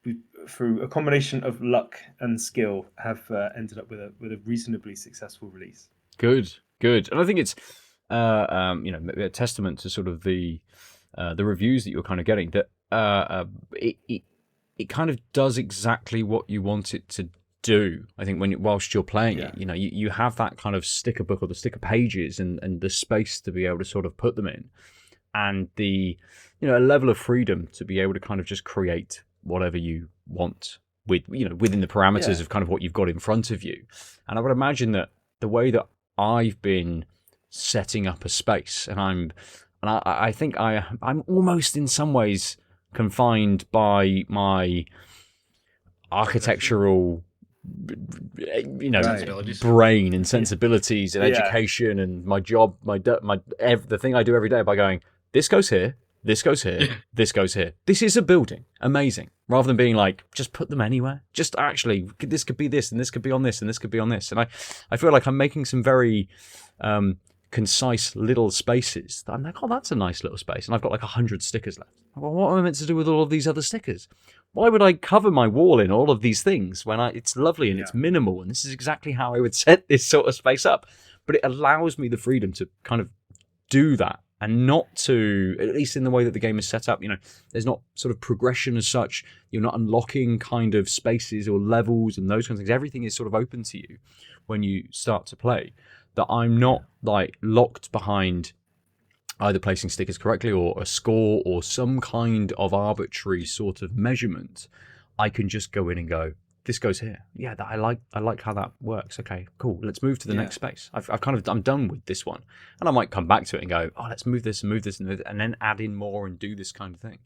we, through a combination of luck and skill, have ended up with a reasonably successful release. Good, and I think it's a testament to sort of the reviews that you're kind of getting that it kind of does exactly what you want it to do. I think whilst you're playing it, you have that kind of sticker book or the sticker pages and the space to be able to sort of put them in, and the a level of freedom to be able to kind of just create whatever you want within the parameters of kind of what you've got in front of you. And I would imagine that the way that I've been setting up a space, and I think I'm almost in some ways confined by my architectural brain and sensibilities and education and my job, the thing I do every day by going, this goes here, this goes here, this goes here. This is a building. Amazing. Rather than being like, just put them anywhere. Just actually, this could be this, and this could be on this, and this could be on this. And I feel like I'm making some very concise little spaces. I'm like, oh, that's a nice little space. And I've got like 100 stickers left. Well, what am I meant to do with all of these other stickers? Why would I cover my wall in all of these things when it's lovely and it's minimal? And this is exactly how I would set this sort of space up. But it allows me the freedom to kind of do that. And not to, at least in the way that the game is set up, there's not sort of progression as such. You're not unlocking kind of spaces or levels and those kinds of things. Everything is sort of open to you when you start to play. That I'm not like locked behind either placing stickers correctly or a score or some kind of arbitrary sort of measurement. I can just go in and go, this goes here. Yeah, I like how that works. Okay, cool. Let's move to the next space. I'm done with this one, and I might come back to it and go, oh, let's move this and move this and then add in more and do this kind of thing.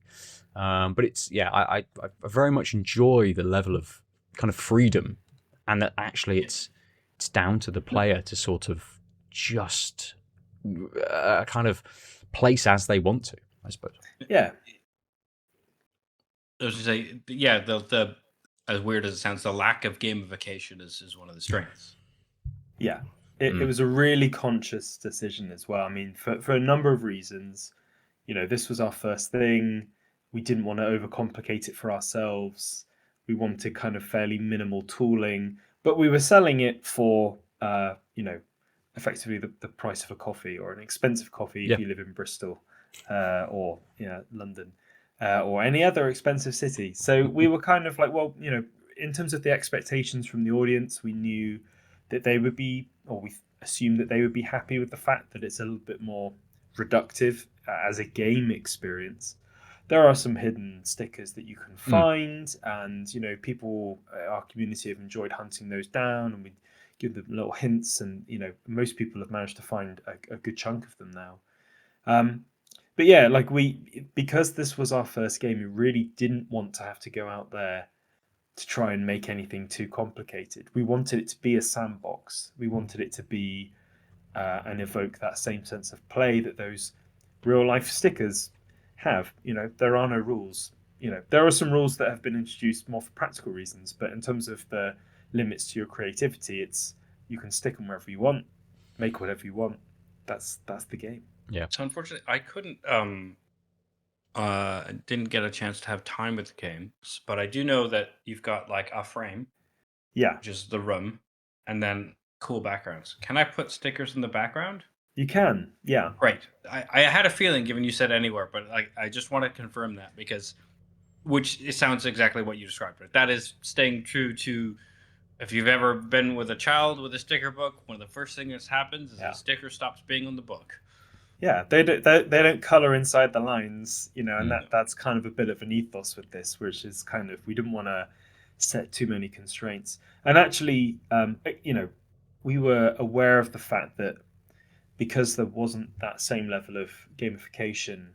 But it's I very much enjoy the level of kind of freedom, and that actually it's down to the player to sort of just kind of place as they want to, I suppose. Yeah. I was going to say, yeah, the as weird as it sounds, the lack of gamification is one of the strengths. Yeah, it was a really conscious decision as well. I mean, for a number of reasons, this was our first thing. we didn't want to overcomplicate it for ourselves. We wanted kind of fairly minimal tooling, but we were selling it for, effectively the price of a coffee, or an expensive coffee if you live in Bristol, or London, or any other expensive city. So we were kind of like, well, in terms of the expectations from the audience, we knew that they would be, or we assumed that they would be happy with the fact that it's a little bit more reductive as a game experience. There are some hidden stickers that you can find, and people, our community, have enjoyed hunting those down, and we give them little hints, and most people have managed to find a good chunk of them now. But yeah, like because this was our first game, we really didn't want to have to go out there to try and make anything too complicated. We wanted it to be a sandbox. We wanted it to be and evoke that same sense of play that those real life stickers have. There are no rules. There are some rules that have been introduced more for practical reasons, but in terms of the limits to your creativity, it's you can stick them wherever you want, make whatever you want. That's the game. Yeah. So unfortunately, I couldn't didn't get a chance to have time with the games, but I do know that you've got like a frame, which is the room, and then cool backgrounds. Can I put stickers in the background? You can, yeah. Great. I had a feeling, given you said anywhere, but I just want to confirm that, because which it sounds exactly what you described. But that is staying true to, if you've ever been with a child with a sticker book, one of the first things that happens is the sticker stops being on the book. Yeah, they don't color inside the lines, and that's kind of a bit of an ethos with this, which is kind of, we didn't want to set too many constraints. And actually, we were aware of the fact that because there wasn't that same level of gamification,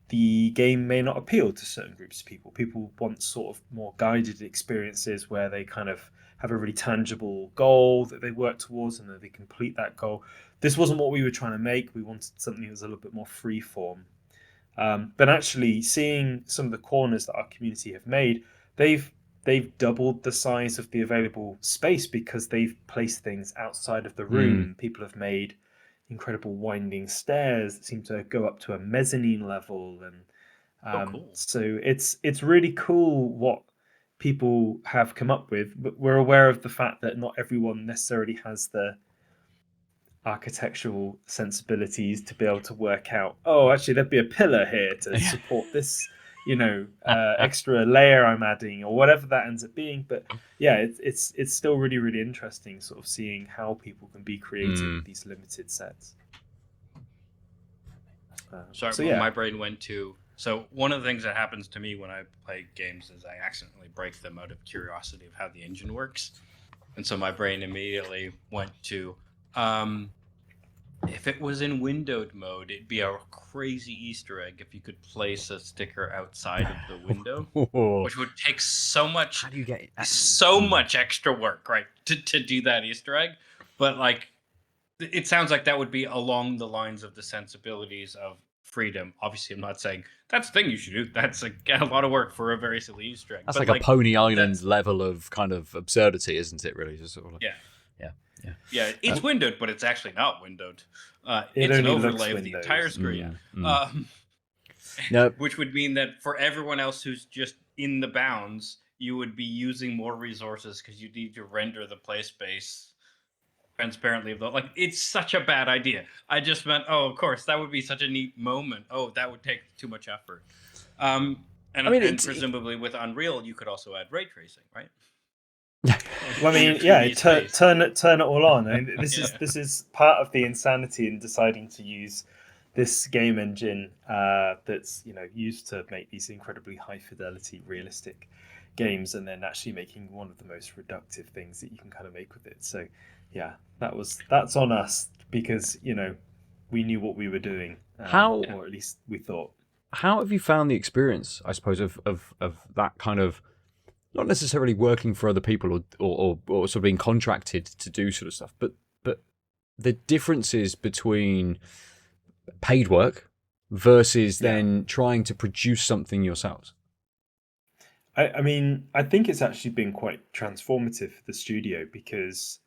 the game may not appeal to certain groups of people. People want sort of more guided experiences where they kind of have a really tangible goal that they work towards, and that they complete that goal. This wasn't what we were trying to make. We wanted something that was a little bit more free form. But actually, seeing some of the corners that our community have made, they've doubled the size of the available space because they've placed things outside of the room. People have made incredible winding stairs that seem to go up to a mezzanine level, and cool. So it's really cool what people have come up with, but we're aware of the fact that not everyone necessarily has the architectural sensibilities to be able to work out, actually there'd be a pillar here to support this extra layer I'm adding, or whatever that ends up being. But yeah, it's still really, really interesting sort of seeing how people can be creative with these limited sets. My brain went to, so one of the things that happens to me when I play games is I accidentally break them out of curiosity of how the engine works. And so my brain immediately went to, if it was in windowed mode, it'd be a crazy Easter egg if you could place a sticker outside of the window, which would take so much, much extra work, right, to do that Easter egg. But like, it sounds like that would be along the lines of the sensibilities of freedom. Obviously, I'm not saying that's the thing you should do. That's a lot of work for a very silly Easter egg. That's like a Pony Island level of kind of absurdity, isn't it? Really, just sort of like, yeah. It's windowed, but it's actually not windowed. It's an overlay of the entire screen. Which would mean that for everyone else who's just in the bounds, you would be using more resources because you need to render the play space transparently. Like, it's such a bad idea. I just meant, of course, that would be such a neat moment. That would take too much effort. And presumably with Unreal, you could also add ray tracing, right? Well, I mean, turn it all on. I mean, this is part of the insanity in deciding to use this game engine that's used to make these incredibly high fidelity, realistic games, and then actually making one of the most reductive things that you can kind of make with it. So yeah, that's on us, because we knew what we were doing, or at least we thought. How have you found the experience, I suppose, of that kind of, not necessarily working for other people or sort of being contracted to do sort of stuff, but the differences between paid work versus then trying to produce something yourselves? I mean, I think it's actually been quite transformative for the studio, because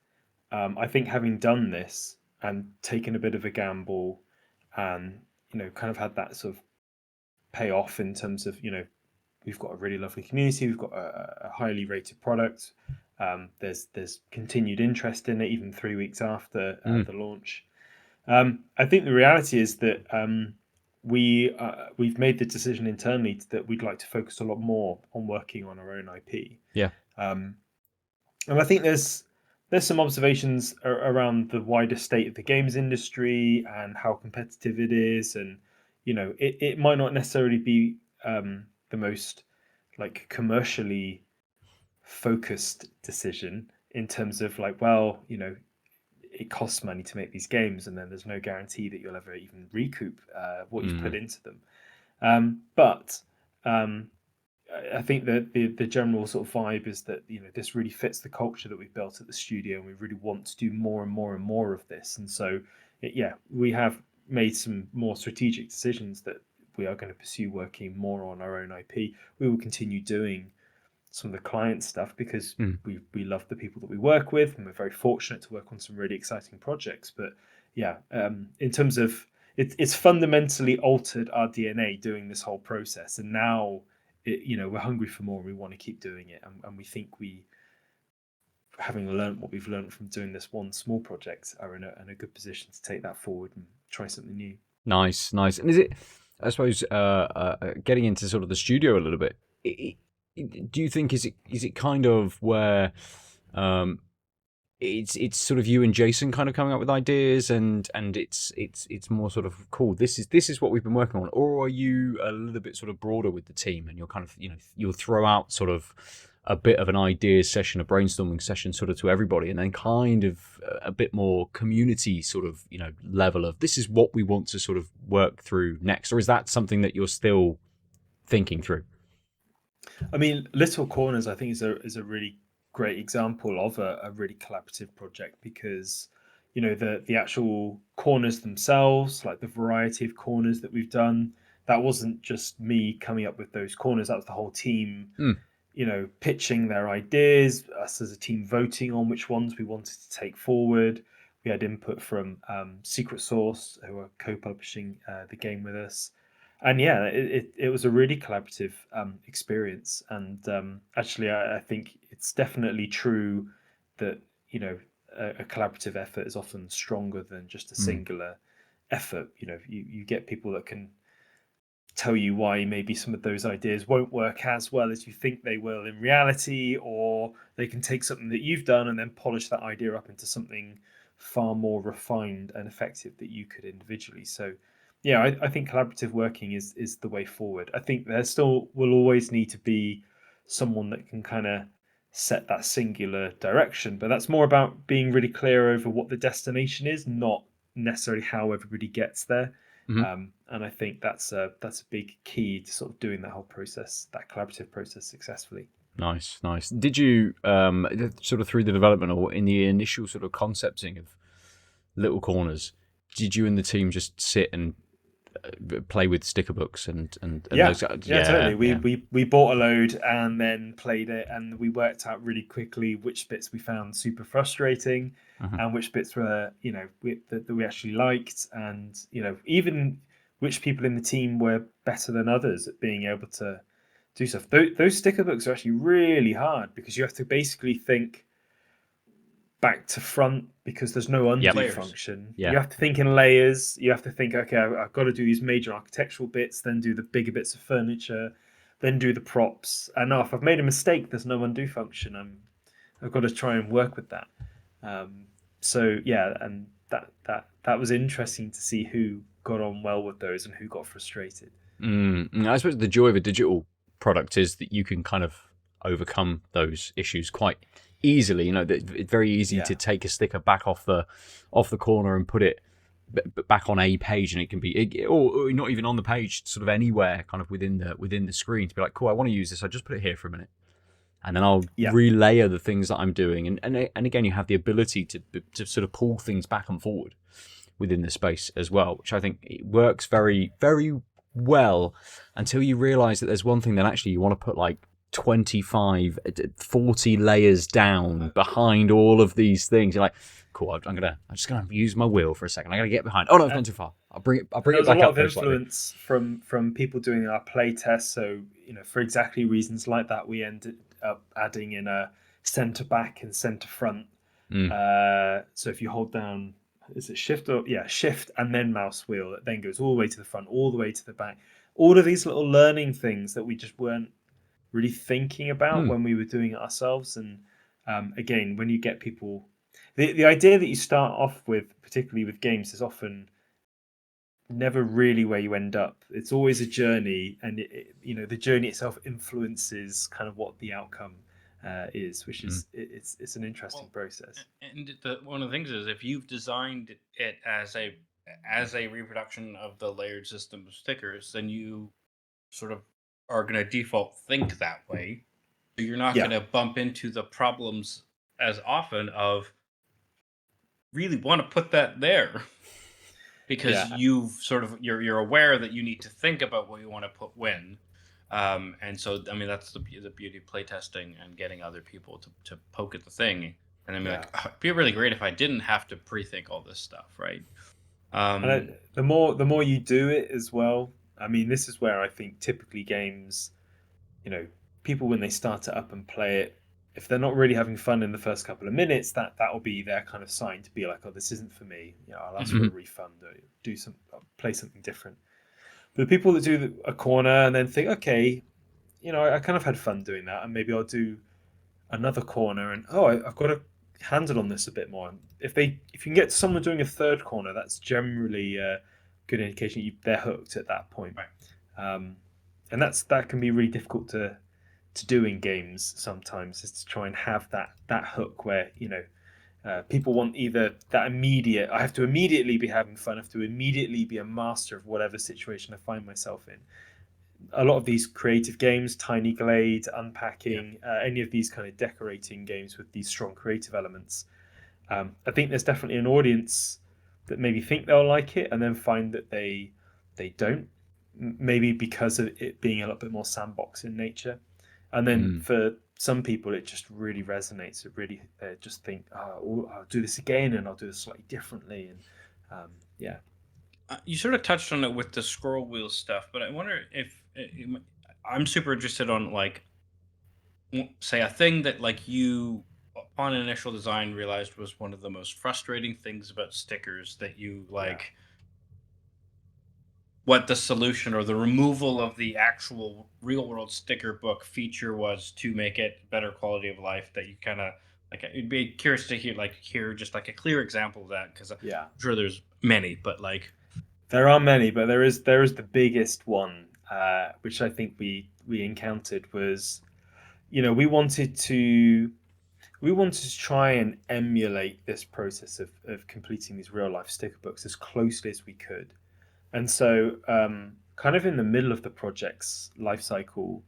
I think having done this and taken a bit of a gamble, and kind of had that sort of pay off in terms of, we've got a really lovely community, we've got a highly rated product. There's continued interest in it even 3 weeks after the launch. I think the reality is that we've made the decision internally that we'd like to focus a lot more on working on our own IP. Yeah. And I think there's some observations around the wider state of the games industry and how competitive it is, and it might not necessarily be the most like commercially focused decision in terms of like, it costs money to make these games, and then there's no guarantee that you'll ever even recoup what you've put into them. But I think that the general sort of vibe is that this really fits the culture that we've built at the studio, and we really want to do more and more and more of this. And so, we have made some more strategic decisions that we are going to pursue working more on our own IP. We will continue doing some of the client stuff because we love the people that we work with, and we're very fortunate to work on some really exciting projects. But in terms of it's fundamentally altered our DNA doing this whole process, and now we're hungry for more, and we want to keep doing it, and we think having learned what we've learned from doing this one small project, are in a good position to take that forward and try something new. Nice. And is it, I suppose, getting into sort of the studio a little bit, do you think is it kind of where it's sort of you and Jason kind of coming up with ideas, and it's more sort of cool, this is what we've been working on, or are you a little bit sort of broader with the team, and you're kind of you'll throw out sort of a bit of an ideas session, a brainstorming session sort of to everybody, and then kind of a bit more community sort of level of this is what we want to sort of work through next, or is that something that you're still thinking through? I mean, Little Corners, I think, is a really great example of a really collaborative project, because the actual corners themselves, like the variety of corners that we've done, that wasn't just me coming up with those corners. That was the whole team, pitching their ideas, us as a team voting on which ones we wanted to take forward. We had input from Secret Source, who are co-publishing the game with us. And it was a really collaborative experience. And actually, I think it's definitely true that a collaborative effort is often stronger than just a singular effort. You get people that can tell you why maybe some of those ideas won't work as well as you think they will in reality, or they can take something that you've done and then polish that idea up into something far more refined and effective that you could individually. So I think collaborative working is the way forward. I think there still will always need to be someone that can kind of set that singular direction, but that's more about being really clear over what the destination is, not necessarily how everybody gets there. And I think that's a big key to sort of doing that whole process, that collaborative process, successfully. Nice. Did you sort of through the development or in the initial sort of concepting of Little Corners, did you and the team just sit and play with sticker books and those guys? Totally. We bought a load and then played it, and we worked out really quickly which bits we found super frustrating and which bits were that we actually liked, and even which people in the team were better than others at being able to do stuff. Those sticker books are actually really hard, because you have to basically think back to front, because there's no undo function. You have to think in layers. You have to think, okay, I've got to do these major architectural bits, then do the bigger bits of furniture, then do the props. And now if I've made a mistake, there's no undo function. I've got to try and work with that. And that was interesting to see who got on well with those and who got frustrated. I suppose the joy of a digital product is that you can kind of overcome those issues quite easily. It's very easy to take a sticker back off the corner and put it back on a page, and it can be, or not even on the page, sort of anywhere kind of within the screen, to be like, cool, I want to use this, I just put it here for a minute, and then I'll relayer the things that I'm doing, and again, you have the ability to sort of pull things back and forward within the space as well, which I think it works very, very well, until you realize that there's one thing that actually you want to put like 25, 40 layers down behind all of these things. You're like, cool. I'm just gonna use my wheel for a second. I gotta get behind. Oh no, I've gone too far. I'll bring it There's back a lot up of very slightly. influence from people doing our play tests. So for exactly reasons like that, we ended up adding in a center back and center front. So if you hold down, is it shift shift and then mouse wheel, that then goes all the way to the front, all the way to the back. All of these little learning things that we just weren't really thinking about when we were doing it ourselves. And again, when you get people, the idea that you start off with, particularly with games, is often never really where you end up. It's always a journey, and the journey itself influences kind of what the outcome is, which is it's an interesting process. And one of the things is, if you've designed it as a reproduction of the layered system of stickers, then you sort of are going to default think that way. So you're not going to bump into the problems as often of really want to put that there. Because you've sort of you're aware that you need to think about what you want to put when, and so I mean that's the beauty of playtesting and getting other people to poke at the thing, and I'm like, it'd be really great if I didn't have to pre-think all this stuff, right? And the more you do it as well, I mean, this is where I think typically games, people when they start it up and play it, if they're not really having fun in the first couple of minutes, that will be their kind of sign to be like, oh, this isn't for me. I'll ask for a refund or play something different. But the people that do a corner and then think, okay, I kind of had fun doing that, and maybe I'll do another corner, and I've got to handle on this a bit more. If you can get someone doing a third corner, that's generally a good indication they're hooked at that point. Right. And that can be really difficult to do in games sometimes, is to try and have that hook where people want either that immediate, I have to immediately be having fun, I have to immediately be a master of whatever situation I find myself in. A lot of these creative games, Tiny Glade, Unpacking, any of these kind of decorating games with these strong creative elements, I think there's definitely an audience that maybe think they'll like it and then find that they don't, maybe because of it being a little bit more sandbox in nature. And then for some people, it just really resonates. They just think, I'll do this again, and I'll do this slightly differently. And you sort of touched on it with the scroll wheel stuff, but I wonder if I'm super interested on, like, say a thing that like you upon initial design realized was one of the most frustrating things about stickers, that you like. What the solution or the removal of the actual real world sticker book feature was to make it better quality of life, that you kind of like. It'd be curious to hear just like a clear example of that, because I'm sure there's many, but like there are many, but there is the biggest one, which I think we encountered was, we wanted to try and emulate this process of completing these real life sticker books as closely as we could. And so, kind of in the middle of the project's life cycle,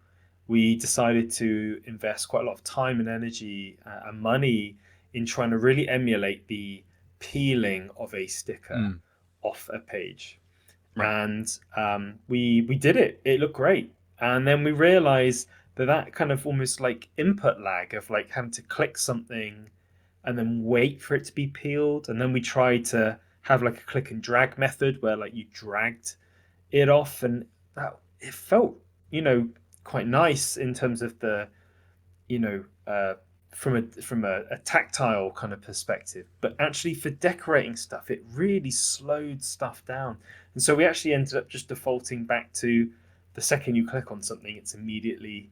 we decided to invest quite a lot of time and energy and money in trying to really emulate the peeling of a sticker off a page. Right. And we did it. It looked great. And then we realized that kind of almost like input lag of like having to click something and then wait for it to be peeled. And then we tried to have like a click and drag method where like you dragged it off, and that it felt quite nice in terms of the from a tactile kind of perspective, but actually for decorating stuff it really slowed stuff down. And so we actually ended up just defaulting back to the second you click on something, it's immediately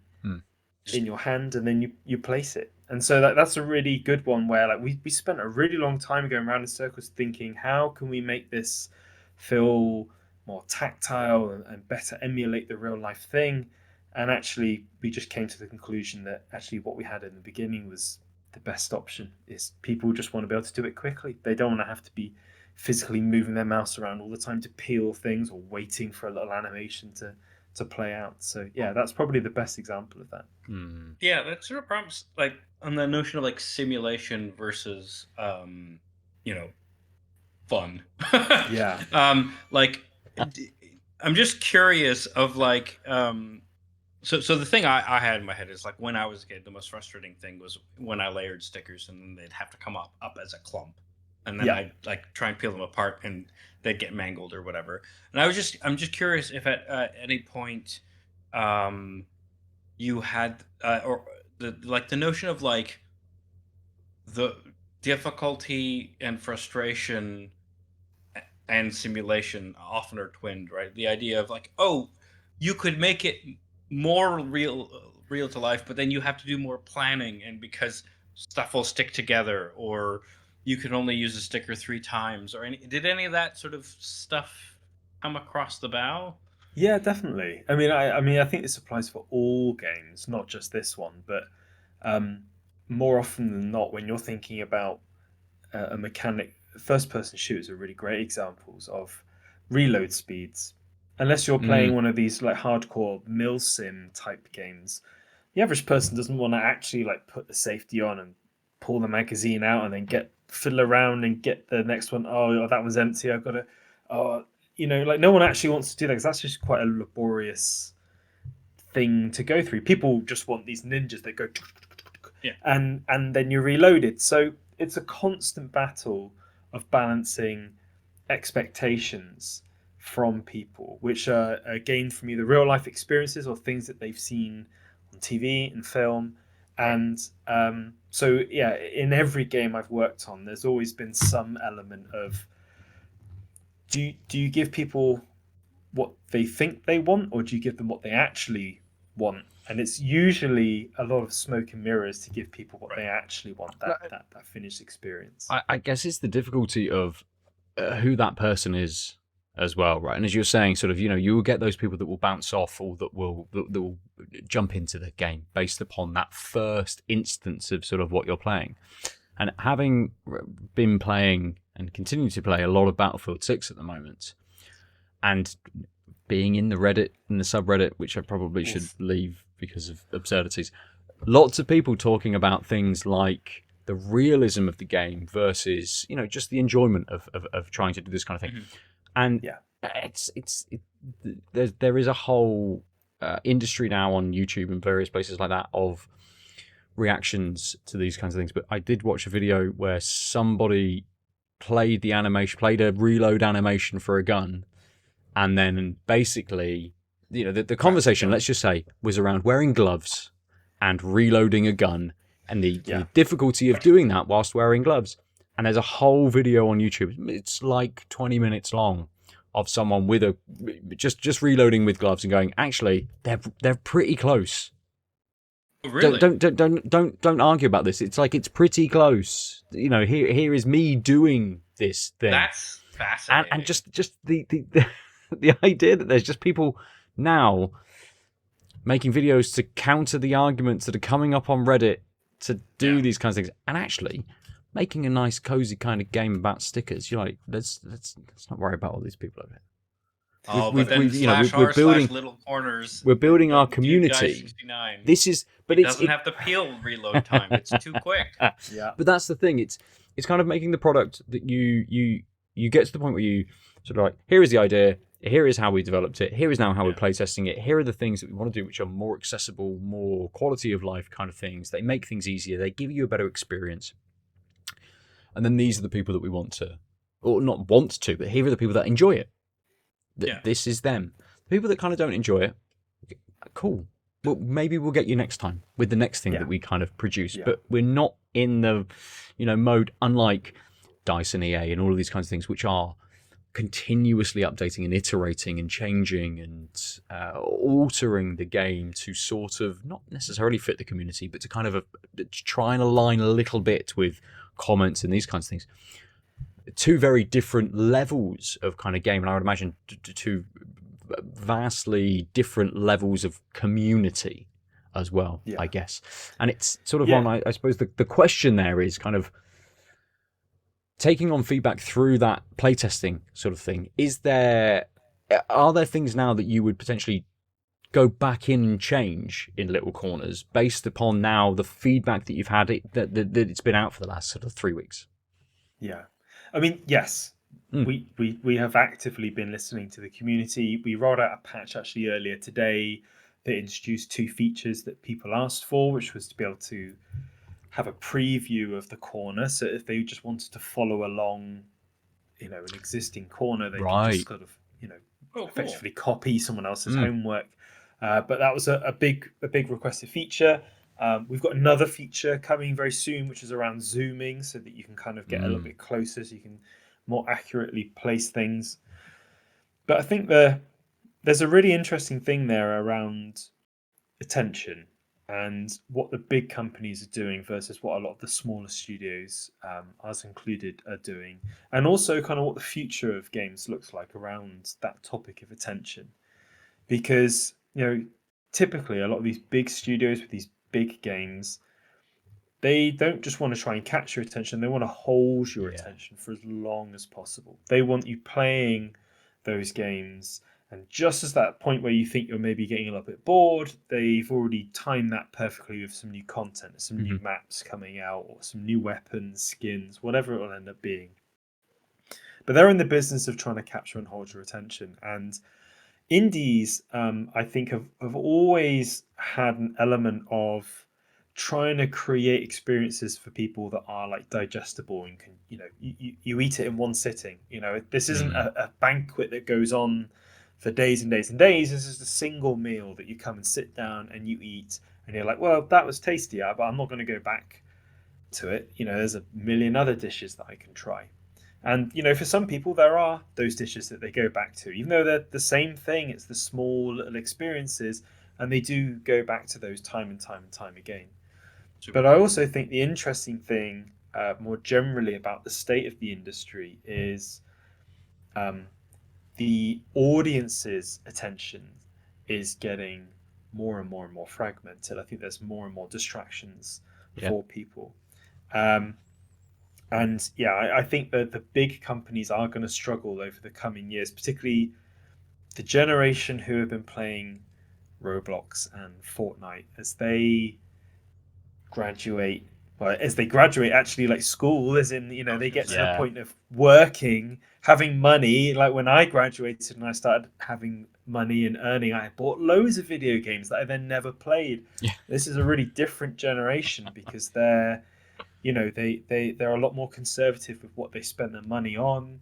in your hand, and then you place it. And so that's a really good one where like we spent a really long time going around in circles thinking, how can we make this feel more tactile and better emulate the real life thing? And actually we just came to the conclusion that actually what we had in the beginning was the best option. Is people just want to be able to do it quickly. They don't want to have to be physically moving their mouse around all the time to peel things or waiting for a little animation to play out. So that's probably the best example of that. Yeah, that sort of prompts like on the notion of like simulation versus fun. Like I'm just curious of like so the thing I had in my head is like when I was a kid, the most frustrating thing was when I layered stickers and then they'd have to come up as a clump. and then I like try and peel them apart, and they'd get mangled or whatever. And I'm just curious if at any point, you had or the notion of like the difficulty and frustration and simulation often are twinned, right? The idea of like, oh, you could make it more real to life, but then you have to do more planning, and because stuff will stick together, or you can only use a sticker 3 times, or did any of that sort of stuff come across the bow? Yeah, definitely. I think this applies for all games, not just this one. But more often than not, when you're thinking about a mechanic, first-person shooters are really great examples of reload speeds. Unless you're playing one of these like hardcore milsim type games, the average person doesn't want to actually like put the safety on and pull the magazine out and then fiddle around and get the next one. Oh, that one's empty. I've got to. Oh, like no one actually wants to do that because that's just quite a laborious thing to go through. People just want these ninjas that go, and then you're reloaded. So it's a constant battle of balancing expectations from people, which are gained from either real life experiences or things that they've seen on TV and film. And so, yeah, in every game I've worked on, there's always been some element of do you give people what they think they want, or do you give them what they actually want? And it's usually a lot of smoke and mirrors to give people what they actually want, that finished experience. I guess it's the difficulty of who that person is as well, right? And as you're saying, sort of, you will get those people that will bounce off, or that will jump into the game based upon that first instance of sort of what you're playing. And having been playing and continuing to play a lot of Battlefield 6 at the moment, and being in the Reddit and the subreddit, which I probably should leave because of absurdities, lots of people talking about things like the realism of the game versus, just the enjoyment of trying to do this kind of thing. And there is a whole industry now on YouTube and various places like that of reactions to these kinds of things. But I did watch a video where somebody played a reload animation for a gun, and then basically, the conversation, let's just say, was around wearing gloves and reloading a gun, and the difficulty of doing that whilst wearing gloves. And there's a whole video on YouTube. It's like 20 minutes long of someone with just reloading with gloves and going, actually, they're pretty close. Really? Don't argue about this. It's like, it's pretty close. Here is me doing this thing. That's fascinating. And just the idea that there's just people now making videos to counter the arguments that are coming up on Reddit to do these kinds of things, and actually making a nice cozy kind of game about stickers. You're like, let's not worry about all these people over here. We're building little corners. We're building our community. This is, but it doesn't have the peel reload time. It's too quick. But that's the thing. It's kind of making the product that you get to the point where you sort of like, here is the idea. Here is how we developed it. Here is now how we're playtesting it. Here are the things that we want to do, which are more accessible, more quality of life kind of things. They make things easier. They give you a better experience. And then these are the people that we want to, or not want to, but here are the people that enjoy it. This is them. The people that kind of don't enjoy it, cool. Well, maybe we'll get you next time with the next thing that we kind of produce. But we're not in the, mode, unlike DICE and EA and all of these kinds of things, which are continuously updating and iterating and changing and altering the game to sort of not necessarily fit the community, but to kind of try and align a little bit with comments and these kinds of things. Two very different levels of kind of game, and I would imagine two vastly different levels of community as well, I guess. And it's sort of on, I suppose the question there is kind of taking on feedback through that playtesting sort of thing. Are there things now that you would potentially go back in and change in little corners based upon now the feedback that you've had that it's been out for the last sort of 3 weeks? Yeah. I mean, yes, we have actively been listening to the community. We rolled out a patch actually earlier today that introduced 2 features that people asked for, which was to be able to have a preview of the corner. So if they just wanted to follow along, an existing corner, they could just sort of, effectively copy someone else's homework. But that was a big requested feature. We've got another feature coming very soon, which is around zooming, so that you can kind of get a little bit closer, so you can more accurately place things. But I think there's a really interesting thing there around attention and what the big companies are doing versus what a lot of the smaller studios, us included, are doing, and also kind of what the future of games looks like around that topic of attention. Because typically a lot of these big studios with these big games, they don't just want to try and catch your attention, they want to hold your attention for as long as possible. They want you playing those games, and just as that point where you think you're maybe getting a little bit bored, they've already timed that perfectly with some new content, some new maps coming out, or some new weapons, skins, whatever it will end up being. But they're in the business of trying to capture and hold your attention. And indies, I think, have always had an element of trying to create experiences for people that are like digestible and can, you eat it in one sitting. This isn't a banquet that goes on for days and days and days. This is a single meal that you come and sit down and you eat, and you're like, well, that was tasty, but I'm not going to go back to it. There's a million other dishes that I can try. And, for some people, there are those dishes that they go back to, even though they're the same thing. It's the small little experiences, and they do go back to those time and time and time again. But I also think the interesting thing, more generally, about the state of the industry is the audience's attention is getting more and more and more fragmented. I think there's more and more distractions for people. And I think that the big companies are going to struggle over the coming years, particularly the generation who have been playing Roblox and Fortnite as they graduate. Well, as they graduate, actually, like school, as in, they get to the point of working, having money. Like when I graduated and I started having money and earning, I bought loads of video games that I then never played. Yeah. This is a really different generation because they're a lot more conservative with what they spend their money on.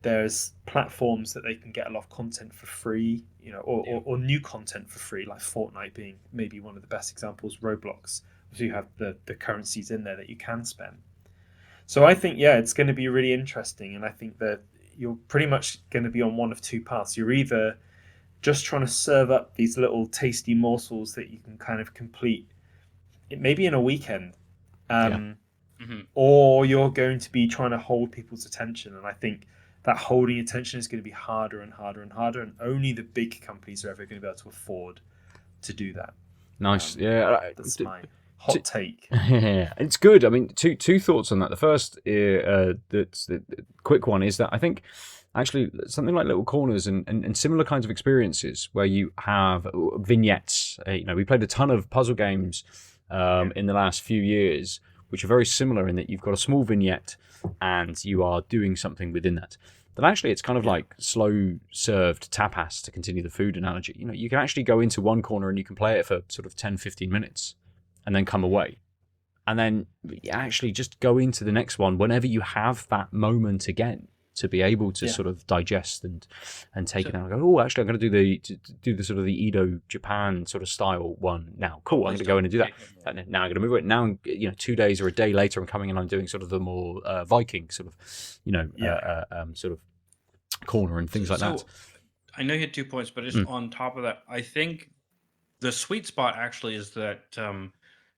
There's platforms that they can get a lot of content for free, or new content for free, like Fortnite being maybe one of the best examples. Roblox, so you have the currencies in there that you can spend. So I think it's going to be really interesting, and I think that you're pretty much going to be on one of two paths. You're either just trying to serve up these little tasty morsels that you can kind of complete, maybe in a weekend. Or you're going to be trying to hold people's attention, and I think that holding attention is going to be harder and harder and harder, and only the big companies are ever going to be able to afford to do that. Nice. That's my hot take. Yeah, it's good. I mean, two thoughts on that. The first, that's the quick one, is that I think actually something like little corners and similar kinds of experiences where you have vignettes. We played a ton of puzzle games in the last few years, which are very similar in that you've got a small vignette and you are doing something within that. But actually, it's kind of like slow served tapas, to continue the food analogy. You can actually go into one corner and you can play it for sort of 10, 15 minutes and then come away. And then actually just go into the next one whenever you have that moment again, to be able to sort of digest and take it out and go, actually, I'm going to do the sort of the Edo Japan sort of style one now. Cool, I'm going to go in and do that. And now I'm going to move it. Now, 2 days or a day later, I'm coming in and I'm doing sort of the more Viking sort of, sort of corner and things like that. I know you had 2 points, but just on top of that, I think the sweet spot actually is that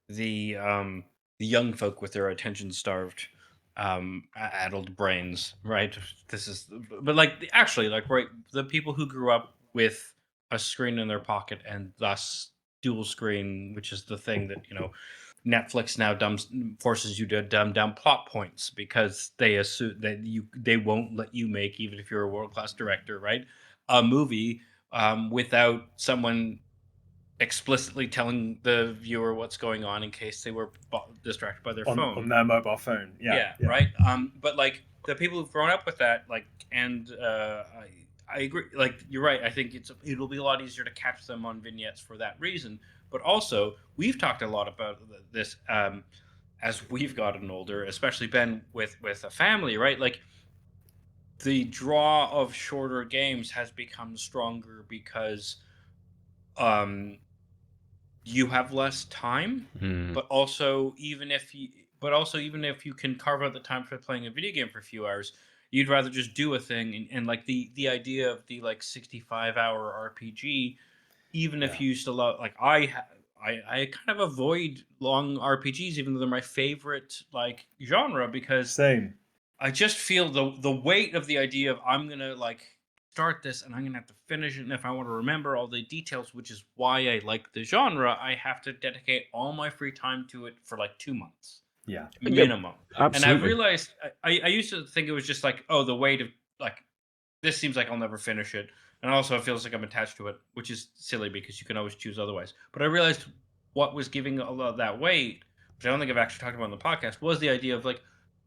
the young folk with their attention-starved addled brains, right? Right, the people who grew up with a screen in their pocket and thus dual screen, which is the thing that Netflix now forces you to dumb down plot points because they assume that they won't let you make, even if you're a world-class director, right, a movie without someone explicitly telling the viewer what's going on in case they were distracted by their phone on their mobile phone. Yeah. Right. But like the people who've grown up with that, like, and I agree. Like, you're right. I think it'll be a lot easier to catch them on vignettes for that reason. But also, we've talked a lot about this as we've gotten older, especially Ben with a family, right? Like, the draw of shorter games has become stronger because you have less time, but also even if you can carve out the time for playing a video game for a few hours, you'd rather just do a thing. And like the idea of the like 65-hour RPG, even if you still like I kind of avoid long RPGs, even though they're my favorite like genre, because Same. I just feel the weight of the idea of I'm gonna like start this and I'm gonna have to finish it, and if I want to remember all the details, which is why I like the genre, I have to dedicate all my free time to it for like 2 months. Yeah. Minimum. Absolutely. And I realized I used to think it was just like, oh, the weight of like this seems like I'll never finish it. And also it feels like I'm attached to it, which is silly because you can always choose otherwise. But I realized what was giving a lot of that weight, which I don't think I've actually talked about on the podcast, was the idea of like,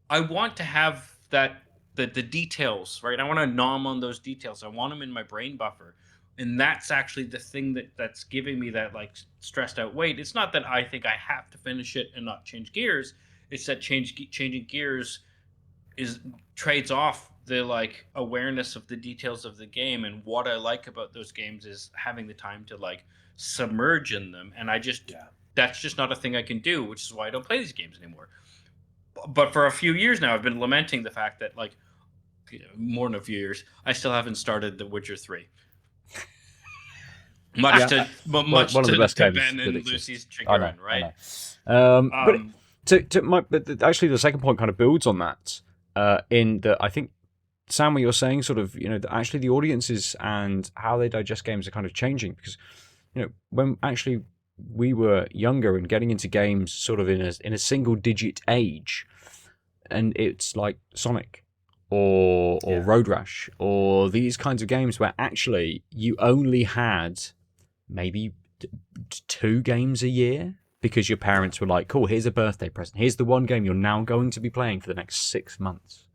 I want to have that the details, right? I want to nom on those details. I want them in my brain buffer. And that's actually the thing that's giving me that like stressed out weight. It's not that I think I have to finish it and not change gears. It's that changing gears trades off the like awareness of the details of the game. And what I like about those games is having the time to like submerge in them. And that's just not a thing I can do, which is why I don't play these games anymore. But for a few years now, I've been lamenting the fact that, like, more than a few years, I still haven't started The Witcher 3. Much to Ben and Lucy's chagrin, right? But actually, the second point kind of builds on that. In that, I think Sam, what you're saying, sort of, that actually the audiences and how they digest games are kind of changing, because when actually we were younger and getting into games sort of in a single digit age, and it's like Sonic or Road Rash or these kinds of games where actually you only had maybe 2 games a year because your parents were like, cool, here's a birthday present, here's the one game you're now going to be playing for the next 6 months.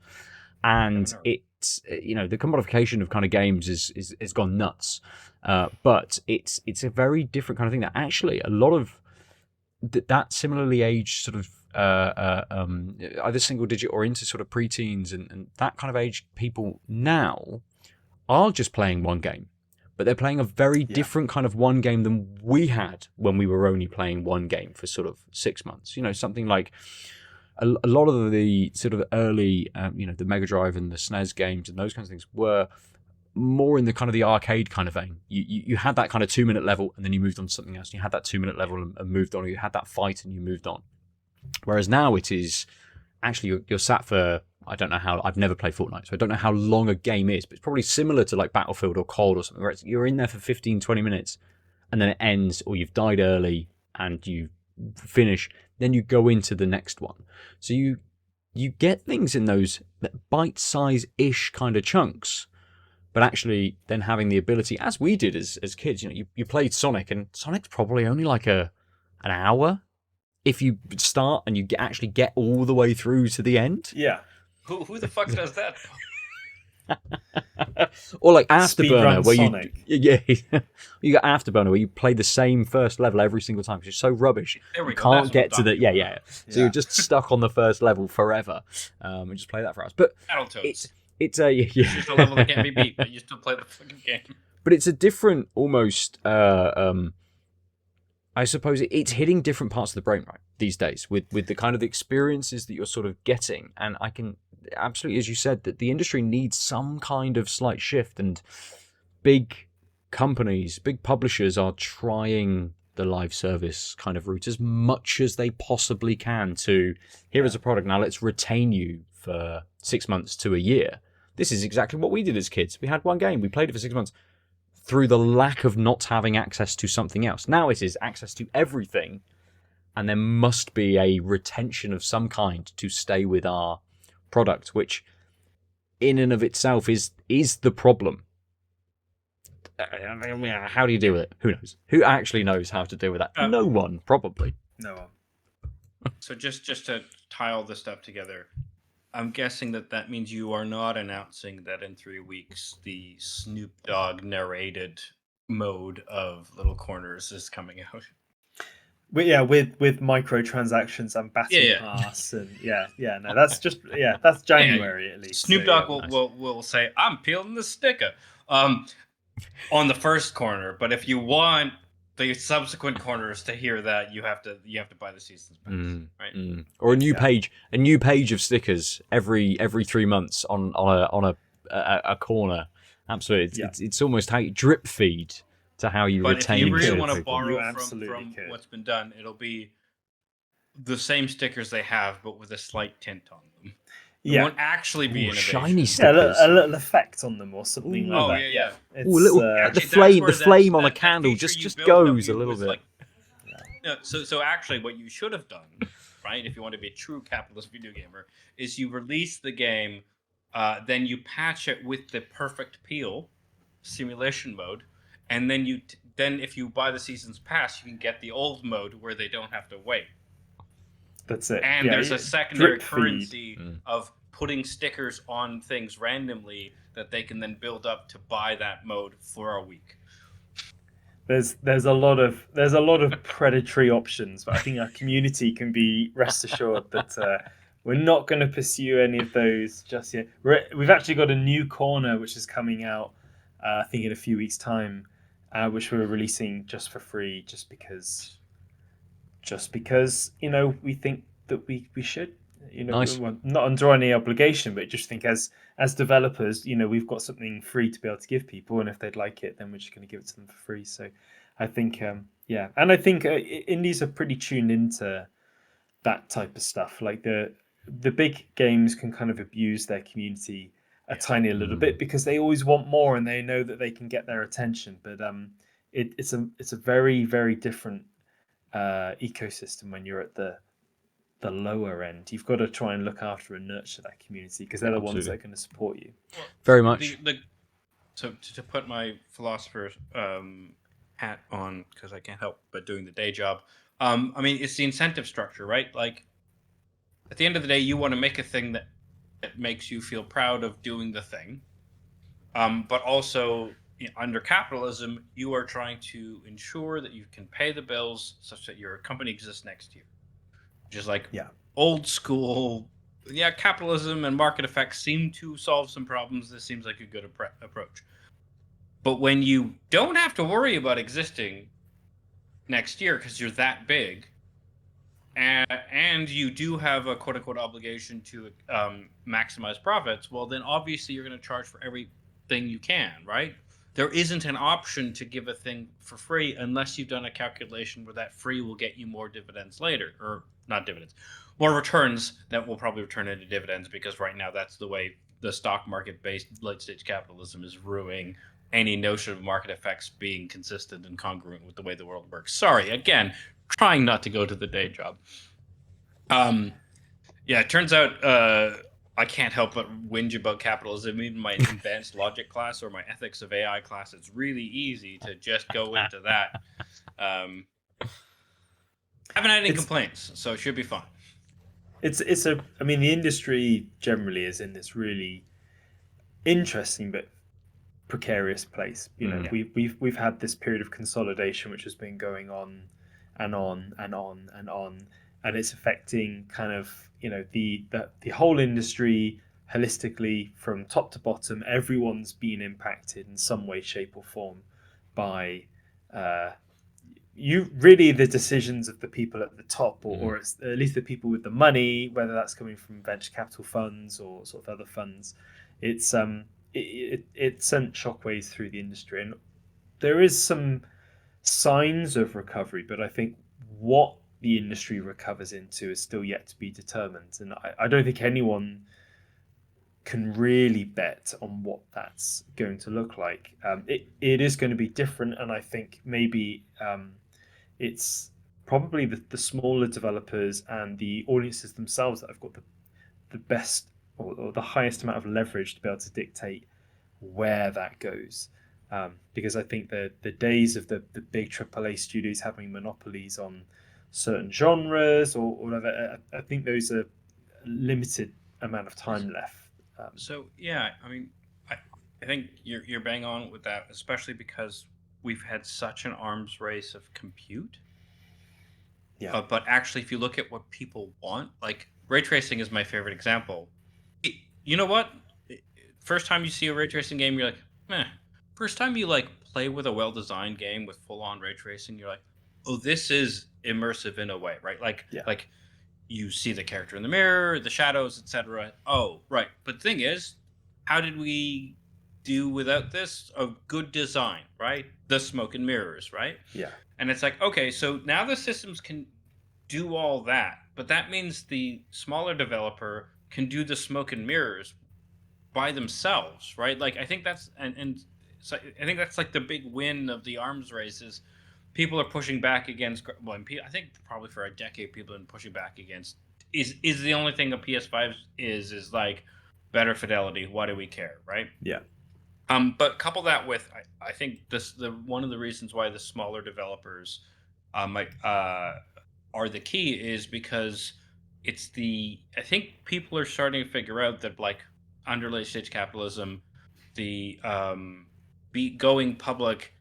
And it's the commodification of kind of games is gone nuts, but it's a very different kind of thing that actually a lot of that similarly aged sort of either single digit or into sort of preteens and that kind of age people now are just playing one game, but they're playing a very different kind of one game than we had when we were only playing one game for sort of 6 months. Something like a lot of the sort of early, the Mega Drive and the SNES games and those kinds of things were more in the kind of the arcade kind of vein. You had that kind of 2-minute level and then you moved on to something else. You had that 2-minute level and moved on. Or you had that fight and you moved on. Whereas now it is actually you're sat for, I don't know how, I've never played Fortnite, so I don't know how long a game is, but it's probably similar to like Battlefield or COD or something, where you're in there for 15, 20 minutes and then it ends, or you've died early and you finish, then you go into the next one. So you get things in those bite-size-ish kind of chunks, but actually then having the ability, as we did as kids, you played Sonic, and Sonic's probably only like an hour if you start and you actually get all the way through to the end. Yeah. Who the fuck does that? Or like Afterburner, where Sonic. you got Afterburner where you play the same first level every single time because you're so rubbish. You can't get to the So you're just stuck on the first level forever, and just play that for us. But Battletoads. It's a It's just a level that can't be beat, but you still play the fucking game. But it's a different, almost. I suppose it's hitting different parts of the brain right these days with the kind of experiences that you're sort of getting, and I can absolutely, as you said, that the industry needs some kind of slight shift, and big companies, big publishers are trying the live service kind of route as much as they possibly can to, here is a product, now let's retain you for 6 months to a year. This is exactly what we did as kids. We had one game, we played it for 6 months. Through the lack of not having access to something else. Now it is access to everything, and there must be a retention of some kind to stay with our product, which in and of itself is the problem. How do you deal with it? Who knows? Who actually knows how to deal with that? No one, probably. No one. So just to tie all this stuff together, I'm guessing that means you are not announcing that in 3 weeks the Snoop Dogg narrated mode of Little Corners is coming out. But yeah, with microtransactions and battle Yeah. pass and no, that's just that's January at least. Snoop so, Dogg yeah. will say, "I'm peeling the sticker," on the first corner. But if you want the subsequent corners to hear that, you have to buy the season's pass, right? Or a new page of stickers every 3 months on a corner. Absolutely, it's almost how you drip feed to how you retain. But if you really want to people. borrow from what's been done, it'll be the same stickers they have, but with a slight tint on them. It won't actually be innovation. Shiny stickers. A little effect on them or something like that. Yeah. The flame on a candle just goes a little bit. So actually, what you should have done, right, if you want to be a true capitalist video gamer, is you release the game, then you patch it with the perfect peel simulation mode, and then if you buy the season's pass, you can get the old mode where they don't have to wait. That's it. And there's a secondary currency of putting stickers on things randomly that they can then build up to buy that mode for a week. There's a lot of predatory options, but I think our community can be rest assured that we're not going to pursue any of those just yet. We've actually got a new corner which is coming out, I think in a few weeks' time, which we're releasing just for free, just because we think that we should. Nice. We're not under any obligation, but just think as developers, we've got something free to be able to give people, and if they'd like it, then we're just going to give it to them for free. So I think, and I think indies are pretty tuned into that type of stuff. Like the big games can kind of abuse their community a tiny little bit because they always want more and they know that they can get their attention. But it's a very, very different ecosystem when you're at the lower end. You've got to try and look after and nurture that community because they're the ones that are going to support you. Very much. So to put my philosopher's hat on, because I can't help but doing the day job. I mean, it's the incentive structure, right? Like at the end of the day, you want to make a thing that makes you feel proud of doing the thing, but also under capitalism, you are trying to ensure that you can pay the bills such that your company exists next year. Which is like old school, capitalism and market effects seem to solve some problems. This seems like a good approach. But when you don't have to worry about existing next year because you're that big, and you do have a quote-unquote obligation to maximize profits, well, then obviously you're going to charge for everything you can, right? There isn't an option to give a thing for free unless you've done a calculation where that free will get you more dividends later, or not dividends, more returns that will probably return into dividends, because right now that's the way the stock market-based late-stage capitalism is ruining any notion of market effects being consistent and congruent with the way the world works. Sorry, again, trying not to go to the day job. It turns out I can't help but whinge about capitalism. Even my advanced logic class or my ethics of AI class, it's really easy to just go into that. Haven't had any complaints, so it should be fine. I mean, the industry generally is in this really interesting but precarious place. We've had this period of consolidation which has been going on and on and on and on, and it's affecting kind of the whole industry holistically from top to bottom. Everyone's been impacted in some way, shape, or form by the decisions of the people at the top, or it's at least the people with the money, whether that's coming from venture capital funds or sort of other funds. It sent shockwaves through the industry, and there is some signs of recovery, but I think what the industry recovers into is still yet to be determined, and I don't think anyone can really bet on what that's going to look like. It is going to be different, and I think maybe it's probably the smaller developers and the audiences themselves that have got the best or the highest amount of leverage to be able to dictate where that goes. Because I think the days of the big AAA studios having monopolies on certain genres or whatever, I think those are limited amount of time left. So yeah, I mean, I think you're bang on with that, especially because we've had such an arms race of compute. Yeah. But actually, if you look at what people want, like ray tracing is my favorite example. You know what? First time you see a ray tracing game, you're like, meh. First time you like play with a well-designed game with full-on ray tracing, you're like, oh, this is immersive in a way, right? Like you see the character in the mirror, the shadows, etc. Oh, right. But the thing is, how did we do without this? A good design, right? The smoke and mirrors, right? Yeah. And it's like, okay, so now the systems can do all that, but that means the smaller developer can do the smoke and mirrors by themselves, right? Like I think that's and so I think that's like the big win of the arms race is people are pushing back against. Well, I think probably for a decade people have been pushing back against. Is the only thing a PS5 is like better fidelity. Why do we care, right? Yeah. But couple that with I think the one of the reasons why the smaller developers are the key is because it's I think people are starting to figure out that like under late stage capitalism, the going public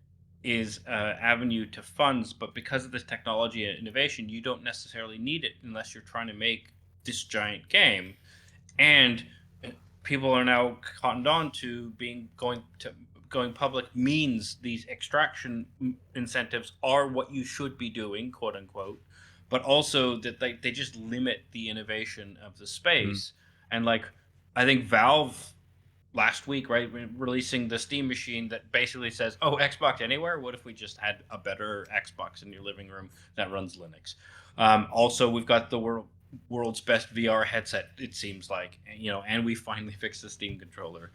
is an avenue to funds, but because of this technology and innovation, you don't necessarily need it unless you're trying to make this giant game, and people are now cottoned on to going public means these extraction incentives are what you should be doing, quote unquote, but also that they just limit the innovation of the space. And like I think Valve last week, right, releasing the Steam machine that basically says, oh, Xbox Anywhere, what if we just had a better Xbox in your living room that runs Linux? Also, we've got the world's best VR headset, it seems like, and we finally fixed the Steam controller.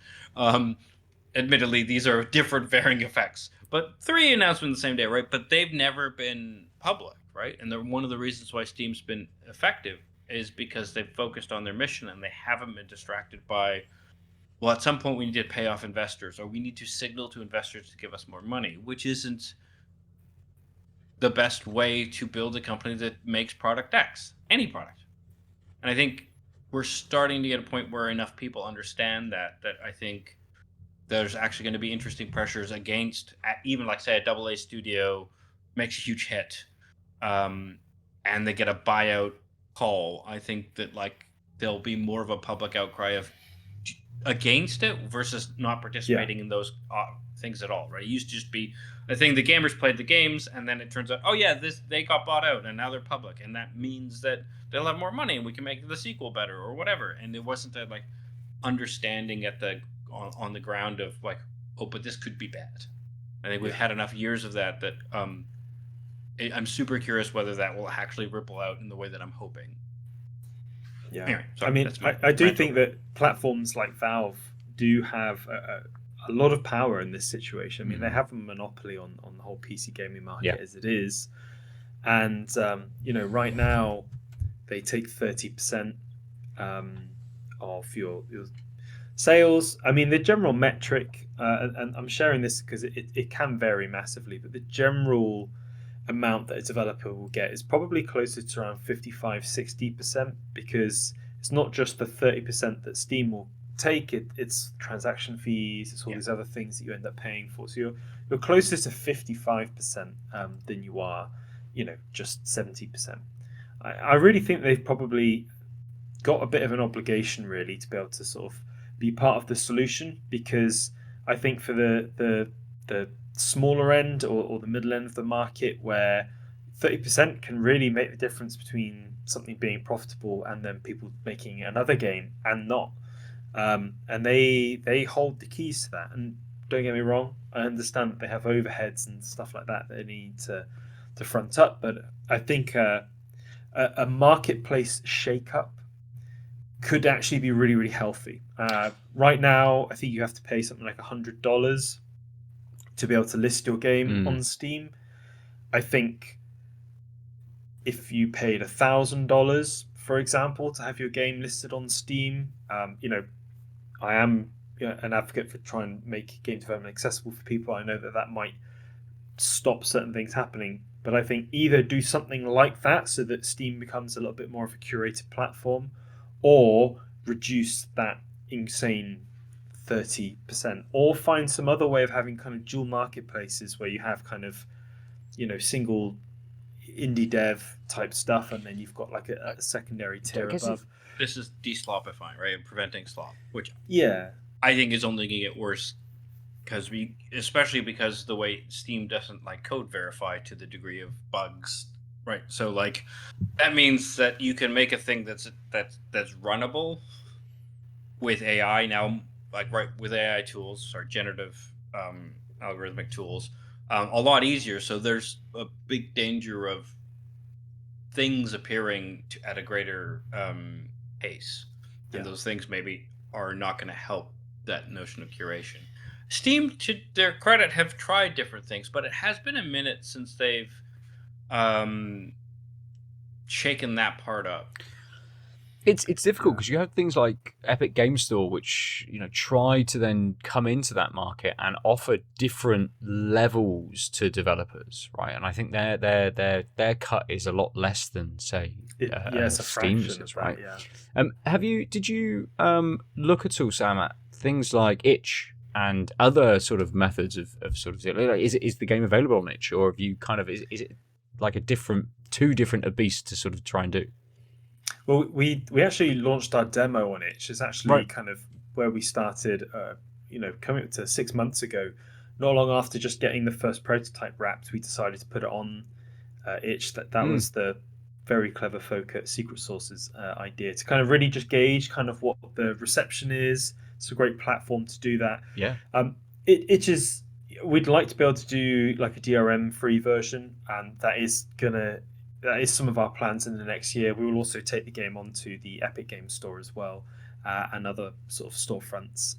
Admittedly, these are different varying effects, but 3 announcements the same day, right? But they've never been public, right? And they're one of the reasons why Steam's been effective is because they've focused on their mission and they haven't been distracted by, well, at some point we need to pay off investors or we need to signal to investors to give us more money, which isn't the best way to build a company that makes product X, any product. And I think we're starting to get a point where enough people understand that I think there's actually going to be interesting pressures against even like say a AA studio makes a huge hit and they get a buyout call. I think that like there'll be more of a public outcry of against it versus not participating in those things at all, right? It used to just be a thing the gamers played the games and then it turns out, oh yeah, they got bought out and now they're public and that means that they'll have more money and we can make the sequel better or whatever. And it wasn't that like understanding at the on the ground of like, oh, but this could be bad. I think we've had enough years of that I'm super curious whether that will actually ripple out in the way that I'm hoping. Yeah, anyway, I mean, I do think that platforms like Valve do have a lot of power in this situation. I mean, they have a monopoly on the whole PC gaming market as it is, and right now they take 30% of your sales. I mean, the general metric, and I'm sharing this because it can vary massively, but the general amount that a developer will get is probably closer to around 55-60%, because it's not just the 30% that Steam will take, it's transaction fees, it's all these other things that you end up paying for. So you're closer to 55% than you are, just 70%. I really think they've probably got a bit of an obligation really to be able to sort of be part of the solution, because I think for the smaller end or the middle end of the market, where 30% can really make the difference between something being profitable and then people making another game and not, and they hold the keys to that. And don't get me wrong, I understand that they have overheads and stuff like that they need to front up, but I think a marketplace shake-up could actually be really, really healthy. Right now, I think you have to pay something like $100 to be able to list your game on Steam. I think if you paid $1,000, for example, to have your game listed on Steam, I am an advocate for trying to make game development accessible for people. I know that might stop certain things happening, but I think either do something like that so that Steam becomes a little bit more of a curated platform, or reduce that insane 30%, or find some other way of having kind of dual marketplaces where you have kind of, single indie dev type stuff, and then you've got like a secondary tier above. This is de-slopifying, right? And preventing slop, which I think is only going to get worse especially because the way Steam doesn't like code verify to the degree of bugs, right? So like that means that you can make a thing that's runnable with AI now, like with AI tools or generative algorithmic tools, a lot easier. So there's a big danger of things appearing at a greater pace, and those things maybe are not going to help that notion of curation. Steam, to their credit, have tried different things, but it has been a minute since they've shaken that part up. It's difficult because you have things like Epic Game Store, which try to then come into that market and offer different levels to developers, right? And I think their cut is a lot less than say it's a Steam's, fraction of right? that, yeah. Did you look at all, Sam, at things like itch and other sort of methods of sort of is the game available on itch, or have you kind of is it like two different beasts to sort of try and do? Well, we actually launched our demo on itch. It's actually kind of where we started, coming up to 6 months ago. Not long after just getting the first prototype wrapped, we decided to put it on itch. That was the very clever folk at Secret Source's idea to kind of really just gauge kind of what the reception is. It's a great platform to do that. Yeah. Itch is, we'd like to be able to do like a DRM free version, and that is some of our plans in the next year. We will also take the game onto the Epic Game Store as well, and other sort of storefronts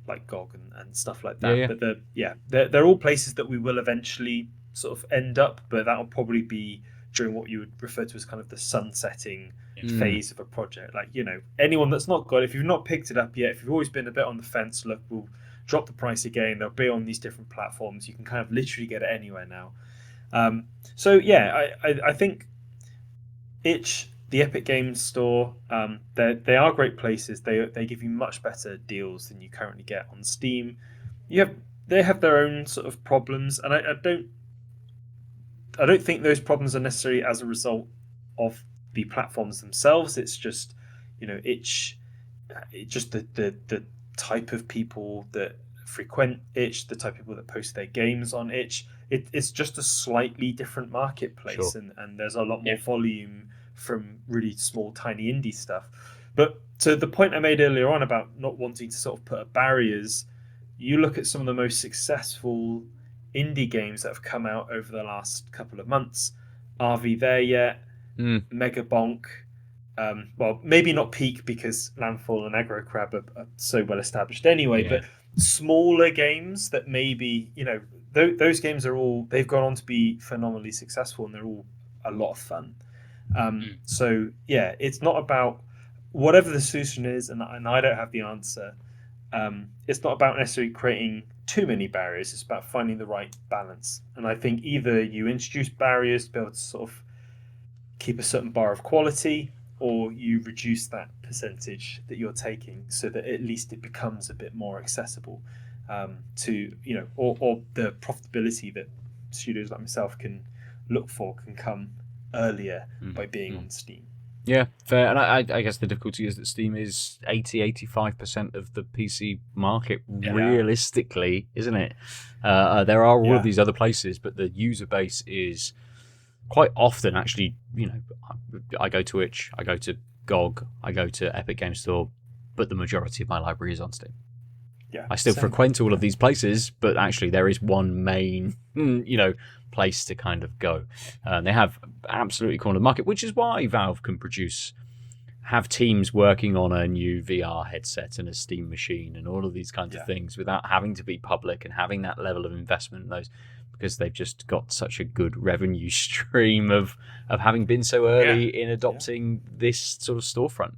like GOG and stuff like that. Yeah. But they're all places that we will eventually sort of end up, but that will probably be during what you would refer to as kind of the sunsetting phase of a project. Like, anyone that's not got it, if you've not picked it up yet, if you've always been a bit on the fence, look, we'll drop the price again. They'll be on these different platforms. You can kind of literally get it anywhere now. I think itch, the Epic Games Store, they are great places. They give you much better deals than you currently get on Steam. They have their own sort of problems, and I don't think those problems are necessarily as a result of the platforms themselves. It's just itch, just the type of people that frequent itch, the type of people that post their games on itch. It's just a slightly different marketplace, sure. and there's a lot more volume from really small, tiny indie stuff. But to the point I made earlier on about not wanting to sort of put up barriers, you look at some of the most successful indie games that have come out over the last couple of months. Are we there yet? Mega Bonk. Well, maybe not Peak because Landfall and Aggro Crab are so well established anyway, but smaller games that maybe, those games they've gone on to be phenomenally successful, and they're all a lot of fun. So yeah, it's not about whatever the solution is, and I don't have the answer. It's not about necessarily creating too many barriers. It's about finding the right balance. And I think either you introduce barriers to be able to sort of keep a certain bar of quality, or you reduce that percentage that you're taking so that at least it becomes a bit more accessible to, or the profitability that studios like myself can look for can come earlier by being on Steam. Yeah, fair. And I guess the difficulty is that Steam is 85% of the PC market, realistically, isn't it? There are all of these other places, but the user base is quite often actually, I go to itch, I go to GOG, I go to Epic Game Store, but the majority of my library is on Steam. Yeah, I still frequent all of these places, but actually there is one main, place to kind of go. They have absolutely cornered the market, which is why Valve can have teams working on a new VR headset and a Steam machine and all of these kinds of things without having to be public and having that level of investment in those, because they've just got such a good revenue stream of having been so early in adopting this sort of storefront.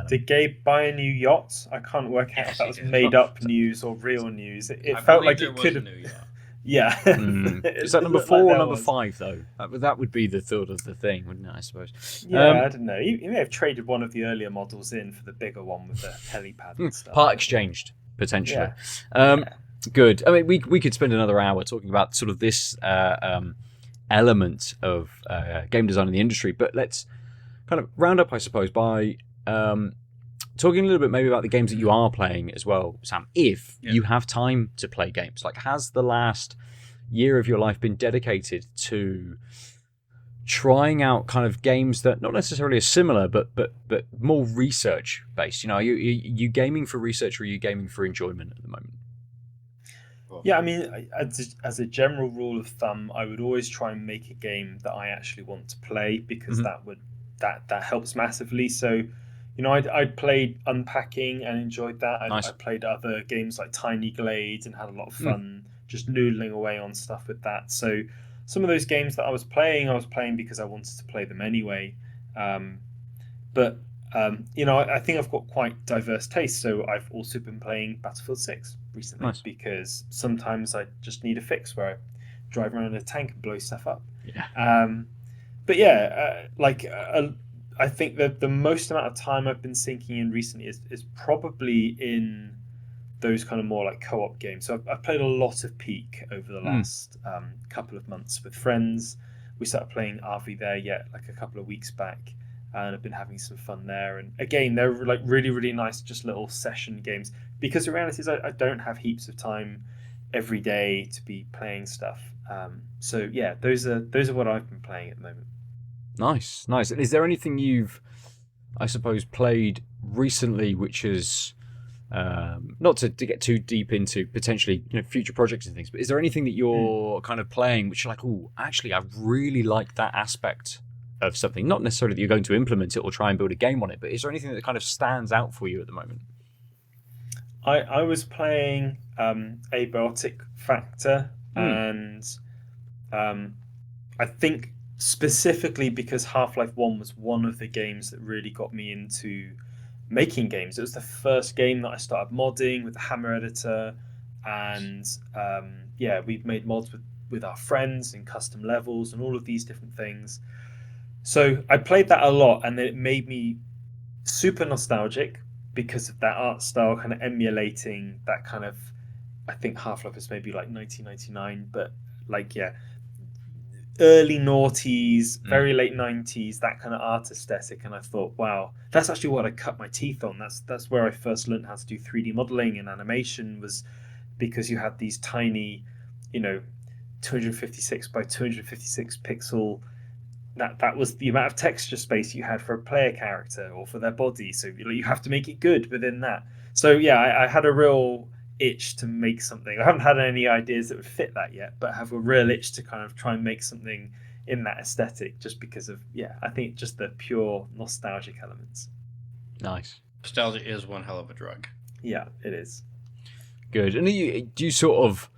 Did Gabe buy a new yacht? I can't work out if that was made up news or real news. It felt like it could have. Yeah. Is that It number looked 4 like or there number was. 5 though? That would be the thought of the thing, wouldn't it? I suppose. Yeah, I don't know. You may have traded one of the earlier models in for the bigger one with the helipad and stuff. Part exchanged potentially. Yeah. Good. I mean, we could spend another hour talking about sort of this element of game design in the industry, but let's kind of round up, I suppose, by talking a little bit maybe about the games that you are playing as well, Sam. If you have time to play games, like has the last year of your life been dedicated to trying out kind of games that not necessarily are similar, but more research based? You know, are you gaming for research or are you gaming for enjoyment at the moment? Yeah, I mean, as a general rule of thumb, I would always try and make a game that I actually want to play because that helps massively. So, you know, I'd played Unpacking and enjoyed that. Nice. I played other games like Tiny Glade and had a lot of fun just noodling away on stuff with that. So some of those games that I was playing because I wanted to play them anyway. But you know, I think I've got quite diverse tastes. So I've also been playing Battlefield 6 recently because sometimes I just need a fix where I drive around in a tank and blow stuff up. Yeah. But yeah, I think that the most amount of time I've been sinking in recently is probably in those kind of more like co-op games. So I've played a lot of Peak over the last couple of months with friends. We started playing RV there like a couple of weeks back, and I've been having some fun there. And again, they're like really, really nice, just little session games. Because the reality is I don't have heaps of time every day to be playing stuff. So yeah, those are what I've been playing at the moment. Nice. And is there anything you've, I suppose, played recently which is not to get too deep into potentially future projects and things, but is there anything that you're kind of playing which you're like, oh, actually, I really like that aspect of something? Not necessarily that you're going to implement it or try and build a game on it, but is there anything that kind of stands out for you at the moment? I was playing Abiotic Factor, and I think specifically because Half-Life 1 was one of the games that really got me into making games. It was the first game that I started modding with the Hammer editor, and yeah, we've made mods with our friends in custom levels and all of these different things. So I played that a lot, and then it made me super nostalgic because of that art style, kind of emulating that kind of. I think Half-Life was maybe like 1999, but like yeah, early noughties, very late 90s, that kind of art aesthetic. And I thought, wow, that's actually what I cut my teeth on. That's where I first learned how to do 3D modeling and animation, was because you had these tiny, 256 by 256 pixel. That was the amount of texture space you had for a player character or for their body. So you have to make it good within that. So yeah, I had a real itch to make something. I haven't had any ideas that would fit that yet, but have a real itch to kind of try and make something in that aesthetic, just because of I think just the pure nostalgic elements. Nice. Nostalgia is one hell of a drug. Yeah, it is. Good. And do you sort of,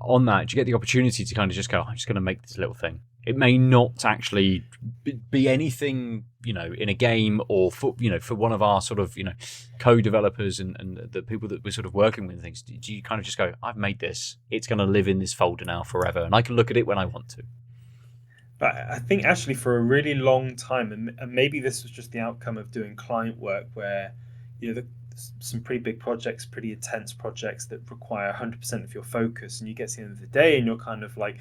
on that, do you get the opportunity to kind of just go, I'm just going to make this little thing? It may not actually be anything, in a game or for one of our sort of, co-developers and the people that we're sort of working with and things. Do you kind of just go, I've made this, it's going to live in this folder now forever, and I can look at it when I want to? But I think actually for a really long time, and maybe this was just the outcome of doing client work where, some pretty big projects, pretty intense projects that require 100% of your focus, and you get to the end of the day and you're kind of like,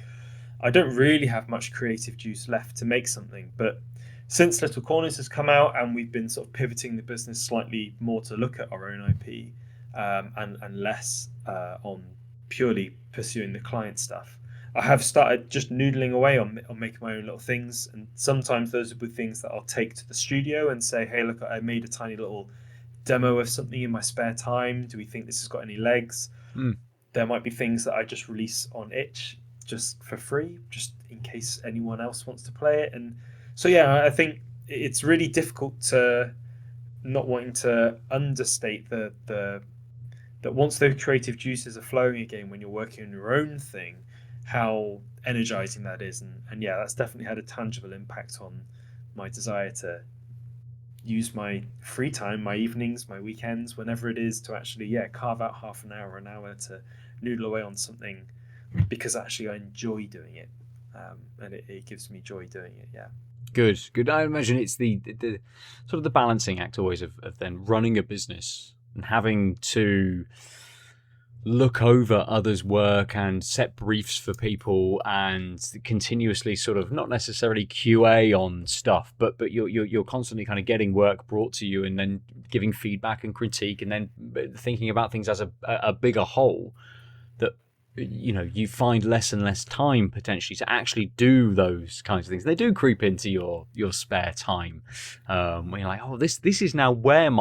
I don't really have much creative juice left to make something. But since Little Corners has come out and we've been sort of pivoting the business slightly more to look at our own IP, and less on purely pursuing the client stuff, I have started just noodling away on making my own little things. And sometimes those are with things that I'll take to the studio and say, hey, look, I made a tiny little demo of something in my spare time. Do we think this has got any legs? There might be things that I just release on itch just for free, just in case anyone else wants to play it. And so yeah, I think it's really difficult to not wanting to understate that once those creative juices are flowing again when you're working on your own thing, how energizing that is. And yeah, that's definitely had a tangible impact on my desire to use my free time, my evenings, my weekends, whenever it is, to actually carve out half an hour to noodle away on something because actually I enjoy doing it, and it gives me joy doing it. Yeah. Good. I imagine it's the sort of the balancing act always of then running a business and having to look over others' work and set briefs for people and continuously sort of not necessarily QA on stuff, but you're constantly kind of getting work brought to you and then giving feedback and critique and then thinking about things as a bigger whole. That you find less and less time potentially to actually do those kinds of things. They do creep into your spare time when you're like, oh, this is now where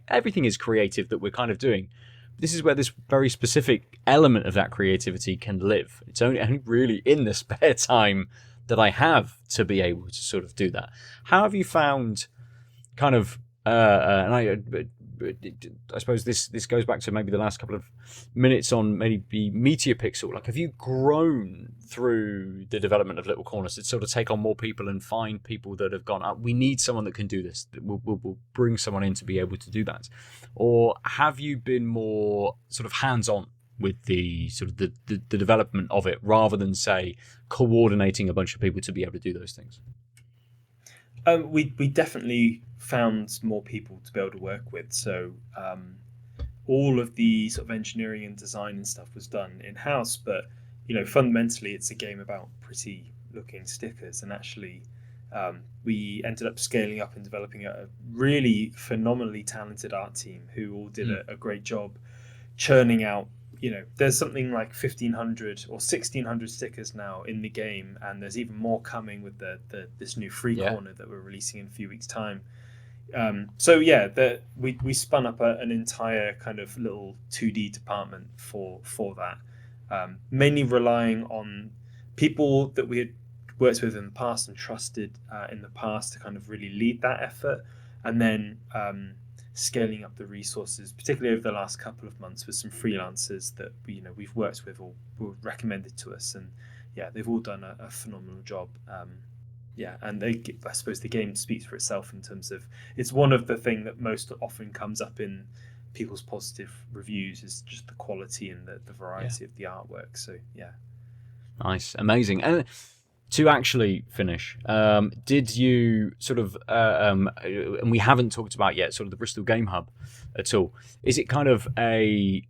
everything is creative that we're kind of doing. This is where this very specific element of that creativity can live. It's only really in the spare time that I have to be able to sort of do that. How have you found kind of, and I suppose this goes back to maybe the last couple of minutes on maybe Meteor Pixel. Like, have you grown through the development of Little Corners to sort of take on more people and find people that have gone, we need someone that can do this. We'll bring someone in to be able to do that? Or have you been more sort of hands-on with the sort of the development of it rather than, say, coordinating a bunch of people to be able to do those things? We definitely found more people to be able to work with. So all of the sort of engineering and design and stuff was done in-house, but fundamentally it's a game about pretty looking stickers, and actually we ended up scaling up and developing a really phenomenally talented art team who all did a great job churning out. There's something like 1,500 or 1,600 stickers now in the game, and there's even more coming with this new free corner that we're releasing in a few weeks' time. We spun up an entire kind of little 2D department for that, mainly relying on people that we had worked with in the past and trusted in the past to kind of really lead that effort, and then scaling up the resources, particularly over the last couple of months, with some freelancers that we've worked with or were recommended to us, and they've all done a phenomenal job. And I suppose the game speaks for itself in terms of, it's one of the things that most often comes up in people's positive reviews is just the quality and the variety of the artwork. So Nice, amazing. And to actually finish, did you sort of, and we haven't talked about yet, sort of the Bristol Game Hub at all. Is it kind of a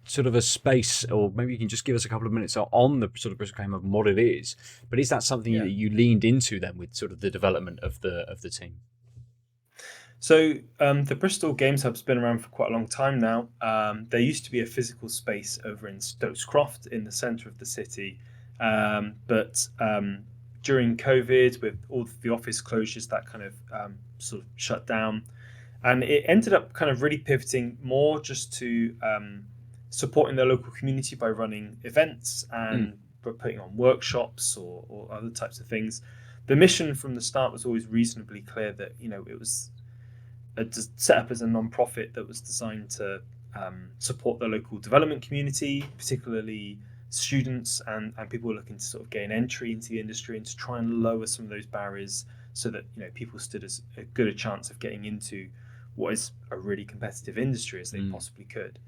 sort of a space, or maybe you can just give us a couple of minutes on the sort of Bristol Game Hub and what it is, but is that something that you leaned into then with sort of the development of the team? So the Bristol Games Hub's been around for quite a long time now. There used to be a physical space over in Stokes Croft in the centre of the city. But during COVID, with all the office closures, that kind of sort of shut down, and it ended up kind of really pivoting more just to supporting the local community by running events and putting on workshops or other types of things. The mission from the start was always reasonably clear that it was set up as a non-profit that was designed to support the local development community, particularly students and people looking to sort of gain entry into the industry, and to try and lower some of those barriers so that people stood as good a chance of getting into what is a really competitive industry as they possibly could.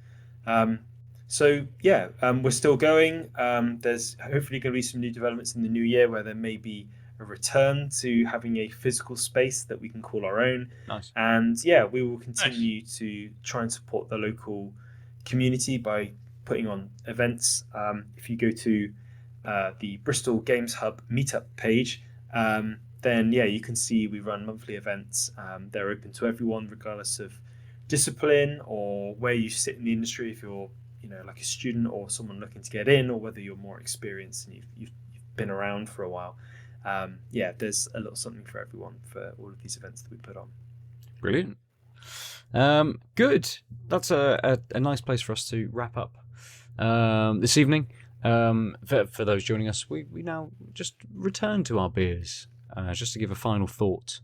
We're still going. There's hopefully going to be some new developments in the new year where there may be a return to having a physical space that we can call our own. Nice. And we will continue to try and support the local community by putting on events. If you go to the Bristol Games Hub meetup page, then you can see we run monthly events. They're open to everyone, regardless of discipline or where you sit in the industry. If you're like a student or someone looking to get in, or whether you're more experienced and you've been around for a while, there's a little something for everyone for all of these events that we put on. Brilliant. Good. That's a nice place for us to wrap up this evening. For those joining us, we now just return to our beers, just to give a final thought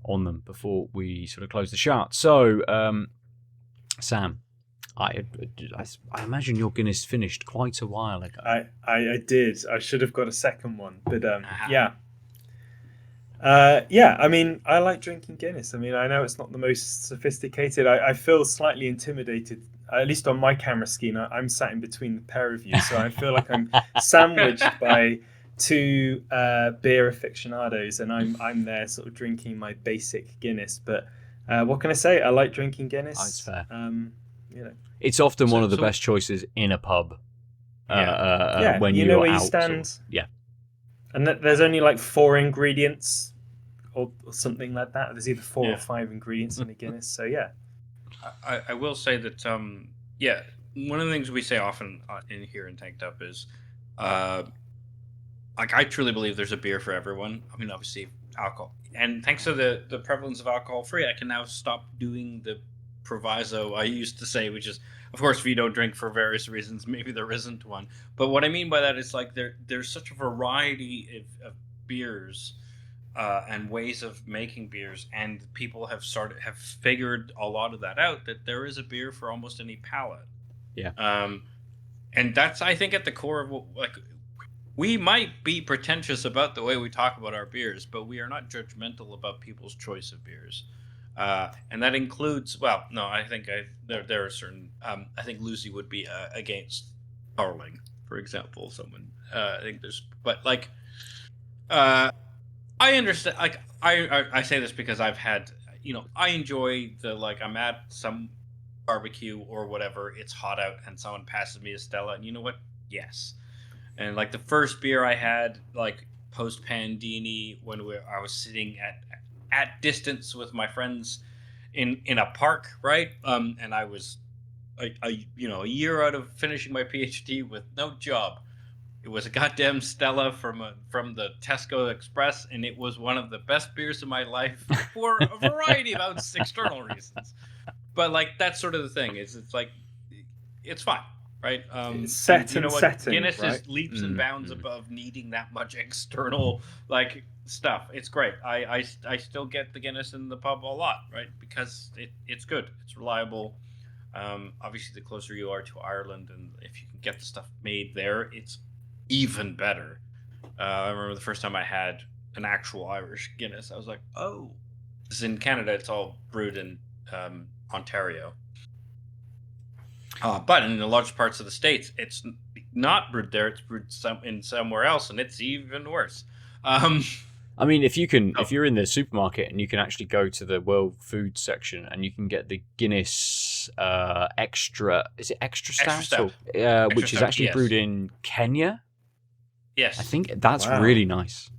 on them before we sort of close the show. So, Sam, I imagine your Guinness finished quite a while ago. I did. I should have got a second one, but I mean, I like drinking Guinness. I mean, I know it's not the most sophisticated. I feel slightly intimidated at least on my camera screen, I'm sat in between the pair of you, so I feel like I'm sandwiched by two beer aficionados, and I'm there sort of drinking my basic Guinness. But what can I say? I like drinking Guinness. That's fair. It's often one of the best choices in a pub. When you know where out, you stand. Yeah. And there's only like 4 ingredients or something like that. There's either 4 or 5 ingredients in a Guinness. So yeah. I will say that one of the things we say often in here in Tanked Up is I truly believe there's a beer for everyone. I mean, obviously alcohol, and thanks to the prevalence of alcohol free, I can now stop doing the proviso I used to say, which is, of course, if you don't drink for various reasons, maybe there isn't one. But what I mean by that is like there's such a variety of beers and ways of making beers, and people have figured a lot of that out, that there is a beer for almost any palate. Yeah. And that's, I think, at the core of we might be pretentious about the way we talk about our beers, but we are not judgmental about people's choice of beers. And that includes, I think there are certain, I think Lucy would be against Darling, for example. Someone, I think I understand, I say this because I've had, I enjoy I'm at some barbecue or whatever, it's hot out and someone passes me a Stella, and you know what? Yes. And the first beer I had, post Pandini, when I was sitting at distance with my friends in a park, right? And I was a year out of finishing my PhD with no job. It was a goddamn Stella from the Tesco Express, and it was one of the best beers of my life for a variety of external reasons. But that's sort of the thing. It's fine. Right, setting. Guinness right? is leaps and bounds above needing that much external stuff. It's great. I still get the Guinness in the pub a lot, right? Because it's good. It's reliable. Obviously, the closer you are to Ireland, and if you can get the stuff made there, it's even better. I remember the first time I had an actual Irish Guinness, I was like, oh, this is in Canada. It's all brewed in Ontario. But in the large parts of the States, it's not brewed there. It's brewed somewhere else, and it's even worse. I mean, if you're in the supermarket and you can actually go to the world food section and you can get the Guinness extra, is it extra stout? Which is actually brewed in Kenya. Yes, I think that's really nice.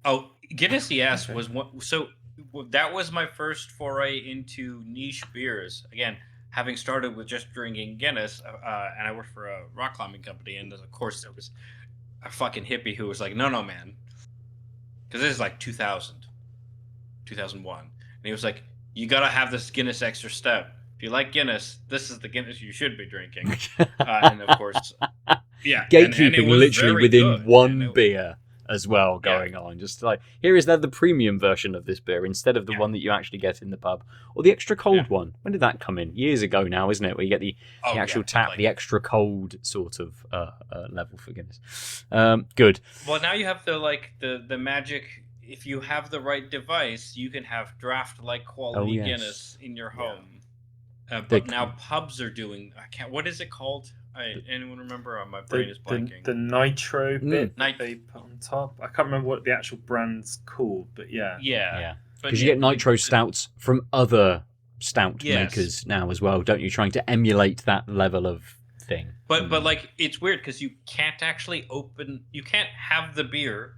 Oh, Guinness, yes, was one. So that was my first foray into niche beers. Again, having started with just drinking Guinness, and I worked for a rock climbing company, and of course there was a fucking hippie who was like, no, man. Because this is 2000, 2001. And he was like, you got to have this Guinness Extra Stout. If you like Guinness, this is the Guinness you should be drinking. And of course, yeah. Gatekeeping and literally within one beer as well going on. Just here is the premium version of this beer instead of the one that you actually get in the pub. Or the extra cold one. When did that come in? Years ago now, isn't it? Where you get the actual tap, the extra cold sort of level for Guinness. Good. Well, now you have the magic. If you have the right device, you can have draft-like quality Guinness in your home. But now pubs are doing. What is it called? Anyone remember? My brain is blanking. The nitro bit that they put on top. I can't remember what the actual brand's called, but yeah. Yeah. Because you get nitro stouts from other stout makers now as well, don't you? Trying to emulate that level of thing. But it's weird because you can't actually you can't have the beer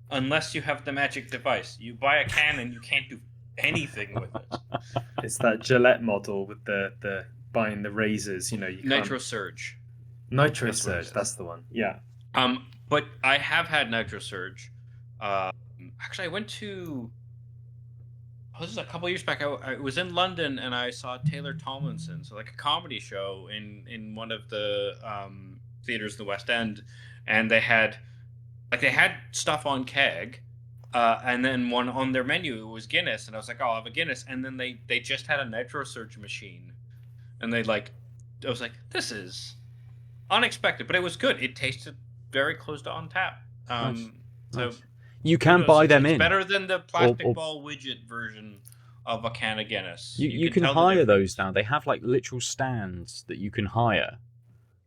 unless you have the magic device. You buy a can and you can't do anything with it. It's that Gillette model with the buying the razors, you Nitro Surge. Nitro Surge, that's the one. Yeah. But I have had Nitro Surge. Actually, I went to. This is a couple years back. I was in London and I saw Taylor Tomlinson, so a comedy show in one of the theaters in the West End, and they had stuff on keg. And then one on their menu, it was Guinness, and I was like, "Oh, I'll have a Guinness." And then they just had a Nitro Surge machine, and I was like, "This is unexpected," but it was good. It tasted very close to on tap. Nice. So you can buy them it's in. better than the plastic ball widget version of a can of Guinness. You can tell the hire difference. those now. They have like literal stands that you can hire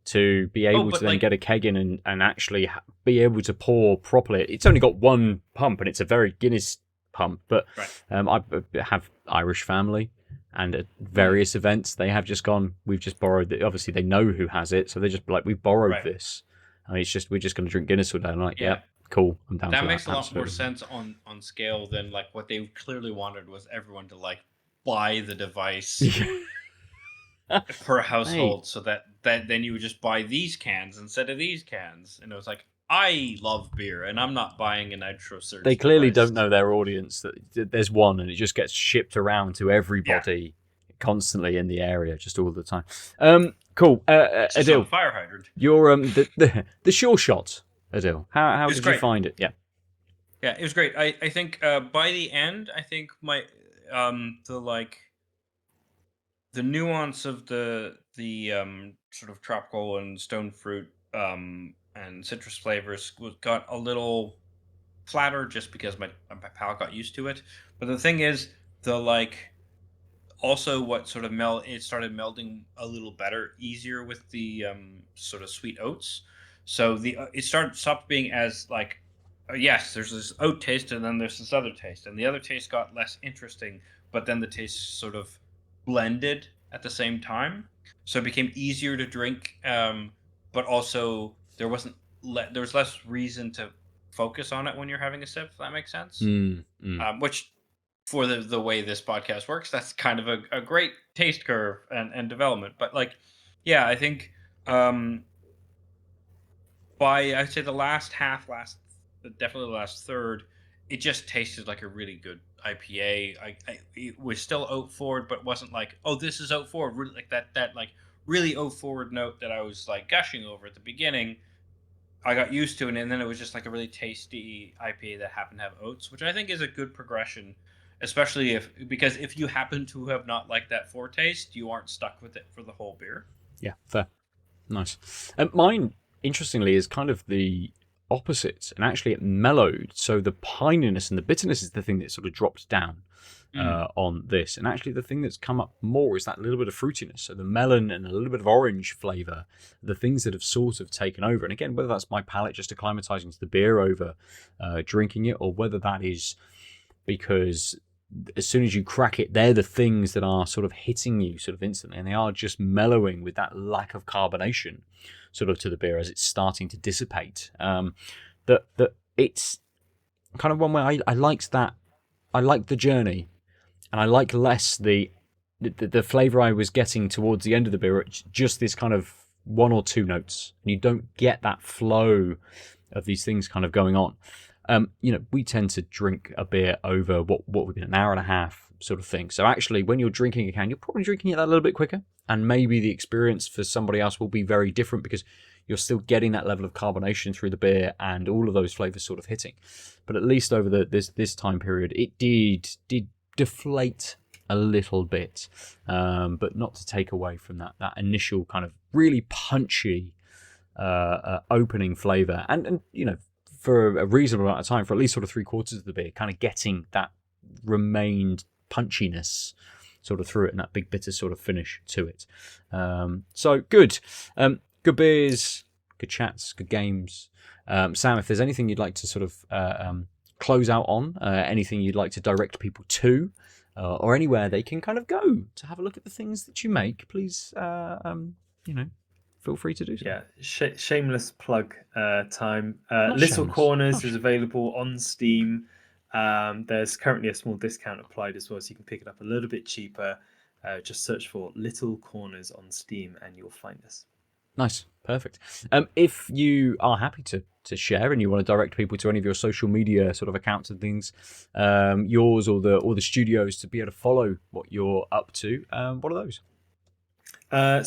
to be able to then get a keg in and actually be able to pour properly. It's only got one pump, and it's a very Guinness pump, but I have Irish family, and at various events they have just gone, we've just borrowed it. Obviously they know who has it, so they're just like, we've borrowed this, and it's just, we're just going to drink Guinness all day. I'm like, yeah, cool, I'm down that for makes that. a lot more sense on scale than like what they clearly wanted was everyone to like buy the device per household, so that then you would just buy these cans instead of these cans, and it was like, I love beer and I'm not buying a nitro surge. They clearly don't know their audience, that there's one and it just gets shipped around to everybody constantly in the area, just all the time. Cool. Aadil, fire hydrant. You're the Sureshot, Aadil. How did you find it? Yeah, it was great. I think by the end, I think my the nuance of the sort of tropical and stone fruit and citrus flavors got a little flatter, just because my palate got used to it. But the thing is, also what sort of it started melding a little better, easier with the sort of sweet oats. So it stopped being as like, yes, there's this oat taste and then there's this other taste, and the other taste got less interesting, but then the taste sort of blended at the same time, so it became easier to drink, but also there was less reason to focus on it when you're having a sip, if that makes sense. Which, for the way this podcast works, that's kind of a great taste curve and development. But like, yeah, I think by I'd say the last half, definitely the last third, it just tasted like a really good IPA. It was still oat forward, but wasn't like, oh, this is oat forward, really, like that like really oat forward note that I was like gushing over at the beginning. I got used to it, and then it was just like a really tasty IPA that happened to have oats, which I think is a good progression, especially because if you happen to have not liked that foretaste, you aren't stuck with it for the whole beer. Yeah, fair, nice. Mine, interestingly, is kind of the opposite, and actually it mellowed. So the pininess and the bitterness is the thing that sort of dropped down on this, and actually the thing that's come up more is that little bit of fruitiness. So the melon and a little bit of orange flavour, the things that have sort of taken over. And again, whether that's my palate just acclimatizing to the beer over drinking it, or whether that is because as soon as you crack it, they're the things that are sort of hitting you sort of instantly, and they are just mellowing with that lack of carbonation sort of to the beer as it's starting to dissipate. That it's kind of one way I liked that. I liked the journey, and I like less the flavour I was getting towards the end of the beer. It's just this kind of one or two notes, and you don't get that flow of these things kind of going on. We tend to drink a beer over what would be an hour and a half sort of thing. So actually, when you're drinking a can, you're probably drinking it that little bit quicker, and maybe the experience for somebody else will be very different because you're still getting that level of carbonation through the beer and all of those flavors sort of hitting. But at least over this time period, it did deflate a little bit, but not to take away from that initial kind of really punchy opening flavor, and for a reasonable amount of time, for at least sort of 3/4 of the beer, kind of getting that remained punchiness sort of through it, and that big bitter sort of finish to it. So good. Good beers, good chats, good games. Sam, if there's anything you'd like to sort of close out on, anything you'd like to direct people to, or anywhere they can kind of go to have a look at the things that you make, please, feel free to do so. Yeah, shameless plug time. Not Little shameless. Corners is available on Steam. There's currently a small discount applied as well, so you can pick it up a little bit cheaper. Just search for Little Corners on Steam and you'll find us. Nice, perfect. If you are happy to share and you want to direct people to any of your social media sort of accounts and things, yours or the studios, to be able to follow what you're up to, what are those?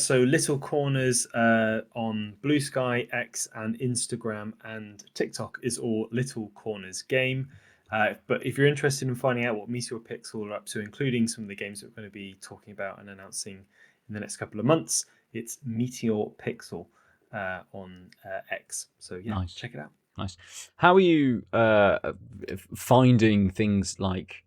So Little Corners on Blue Sky, X, and Instagram and TikTok is all Little Corners Game. But if you're interested in finding out what Meteor Pixel are up to, including some of the games that we're going to be talking about and announcing in the next couple of months, it's Meteor Pixel on X. So yeah, nice. Check it out. Nice. How are you finding things like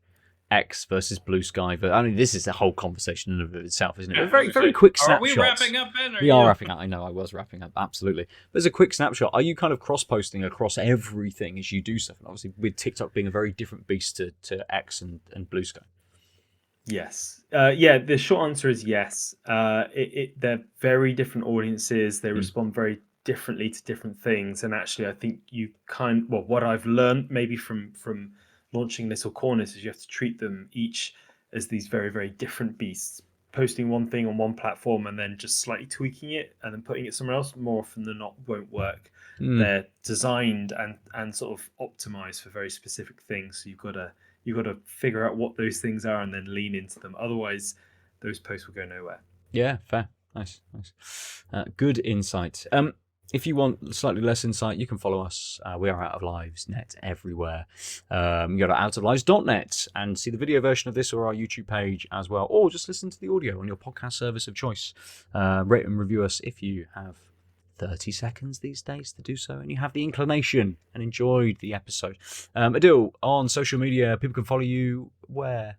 X versus Blue Sky. But I mean, this is a whole conversation in and of itself, isn't it? Yeah, A very quick snapshot. Are we wrapping up, Ben? We are wrapping up. I know I was wrapping up. Absolutely. But as a quick snapshot, are you kind of cross-posting across everything as you do stuff? And obviously, with TikTok being a very different beast to X and Blue Sky. Yes. Yeah, the short answer is yes. They're very different audiences. They respond very differently to different things. And actually, I think what I've learned maybe from launching Little Corners is you have to treat them each as these very, very different beasts. Posting one thing on one platform and then just slightly tweaking it and then putting it somewhere else, more often than not, won't work. They're designed and sort of optimized for very specific things. So you've got to figure out what those things are and then lean into them. Otherwise, those posts will go nowhere. Yeah, fair. Nice. Good insight. If you want slightly less insight, you can follow us. We are Out of Lives net everywhere. You go to outoflives.net and see the video version of this or our YouTube page as well. Or just listen to the audio on your podcast service of choice. Rate and review us if you have 30 seconds these days to do so and you have the inclination and enjoyed the episode. Aadil, on social media, people can follow you where?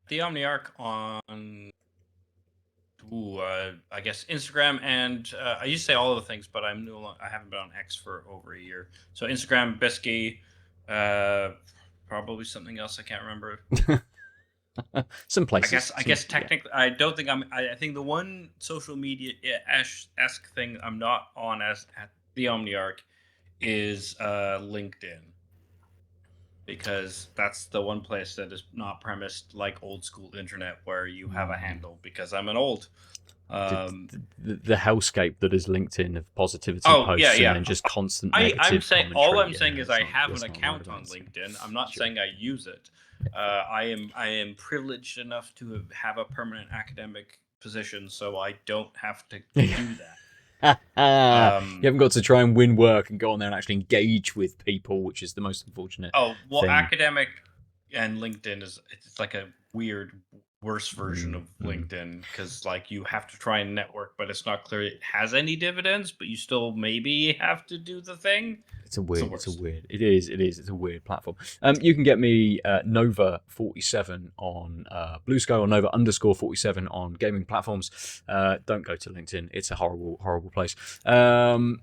The Omniarch on... I guess Instagram, and I used to say all of the things, but I haven't been on X for over a year. So Instagram, Bisky, probably something else I can't remember. Some places. I guess technically, I don't think I think the one social media esque thing I'm not on as at the Omniarch is LinkedIn. Because that's the one place that is not premised like old school internet where you have a handle, because I'm an old. The hellscape that is LinkedIn of positivity posts and just constant negative all I'm commentary. saying is I have an account on LinkedIn. I'm not saying I use it. I am privileged enough to have a permanent academic position, so I don't have to do that. You haven't got to try and win work and go on there and actually engage with people, which is the most unfortunate thing. Academic and LinkedIn it's like a weird worse version of LinkedIn, because like you have to try and network, but it's not clear it has any dividends, but you still maybe have to do the thing. It's a weird platform. You can get me Nova47 on Blue Sky or Nova_47 on gaming platforms. Don't go to LinkedIn. It's a horrible place. And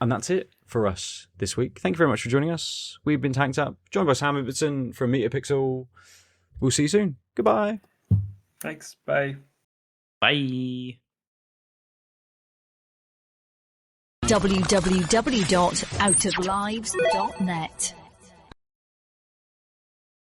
that's it for us this week. Thank you very much for joining us. We've been Tanked Up, joined by Sam Ibbitson from Meteor Pixel. We'll see you soon. Goodbye. Thanks. Bye. Bye. www.outoflives.net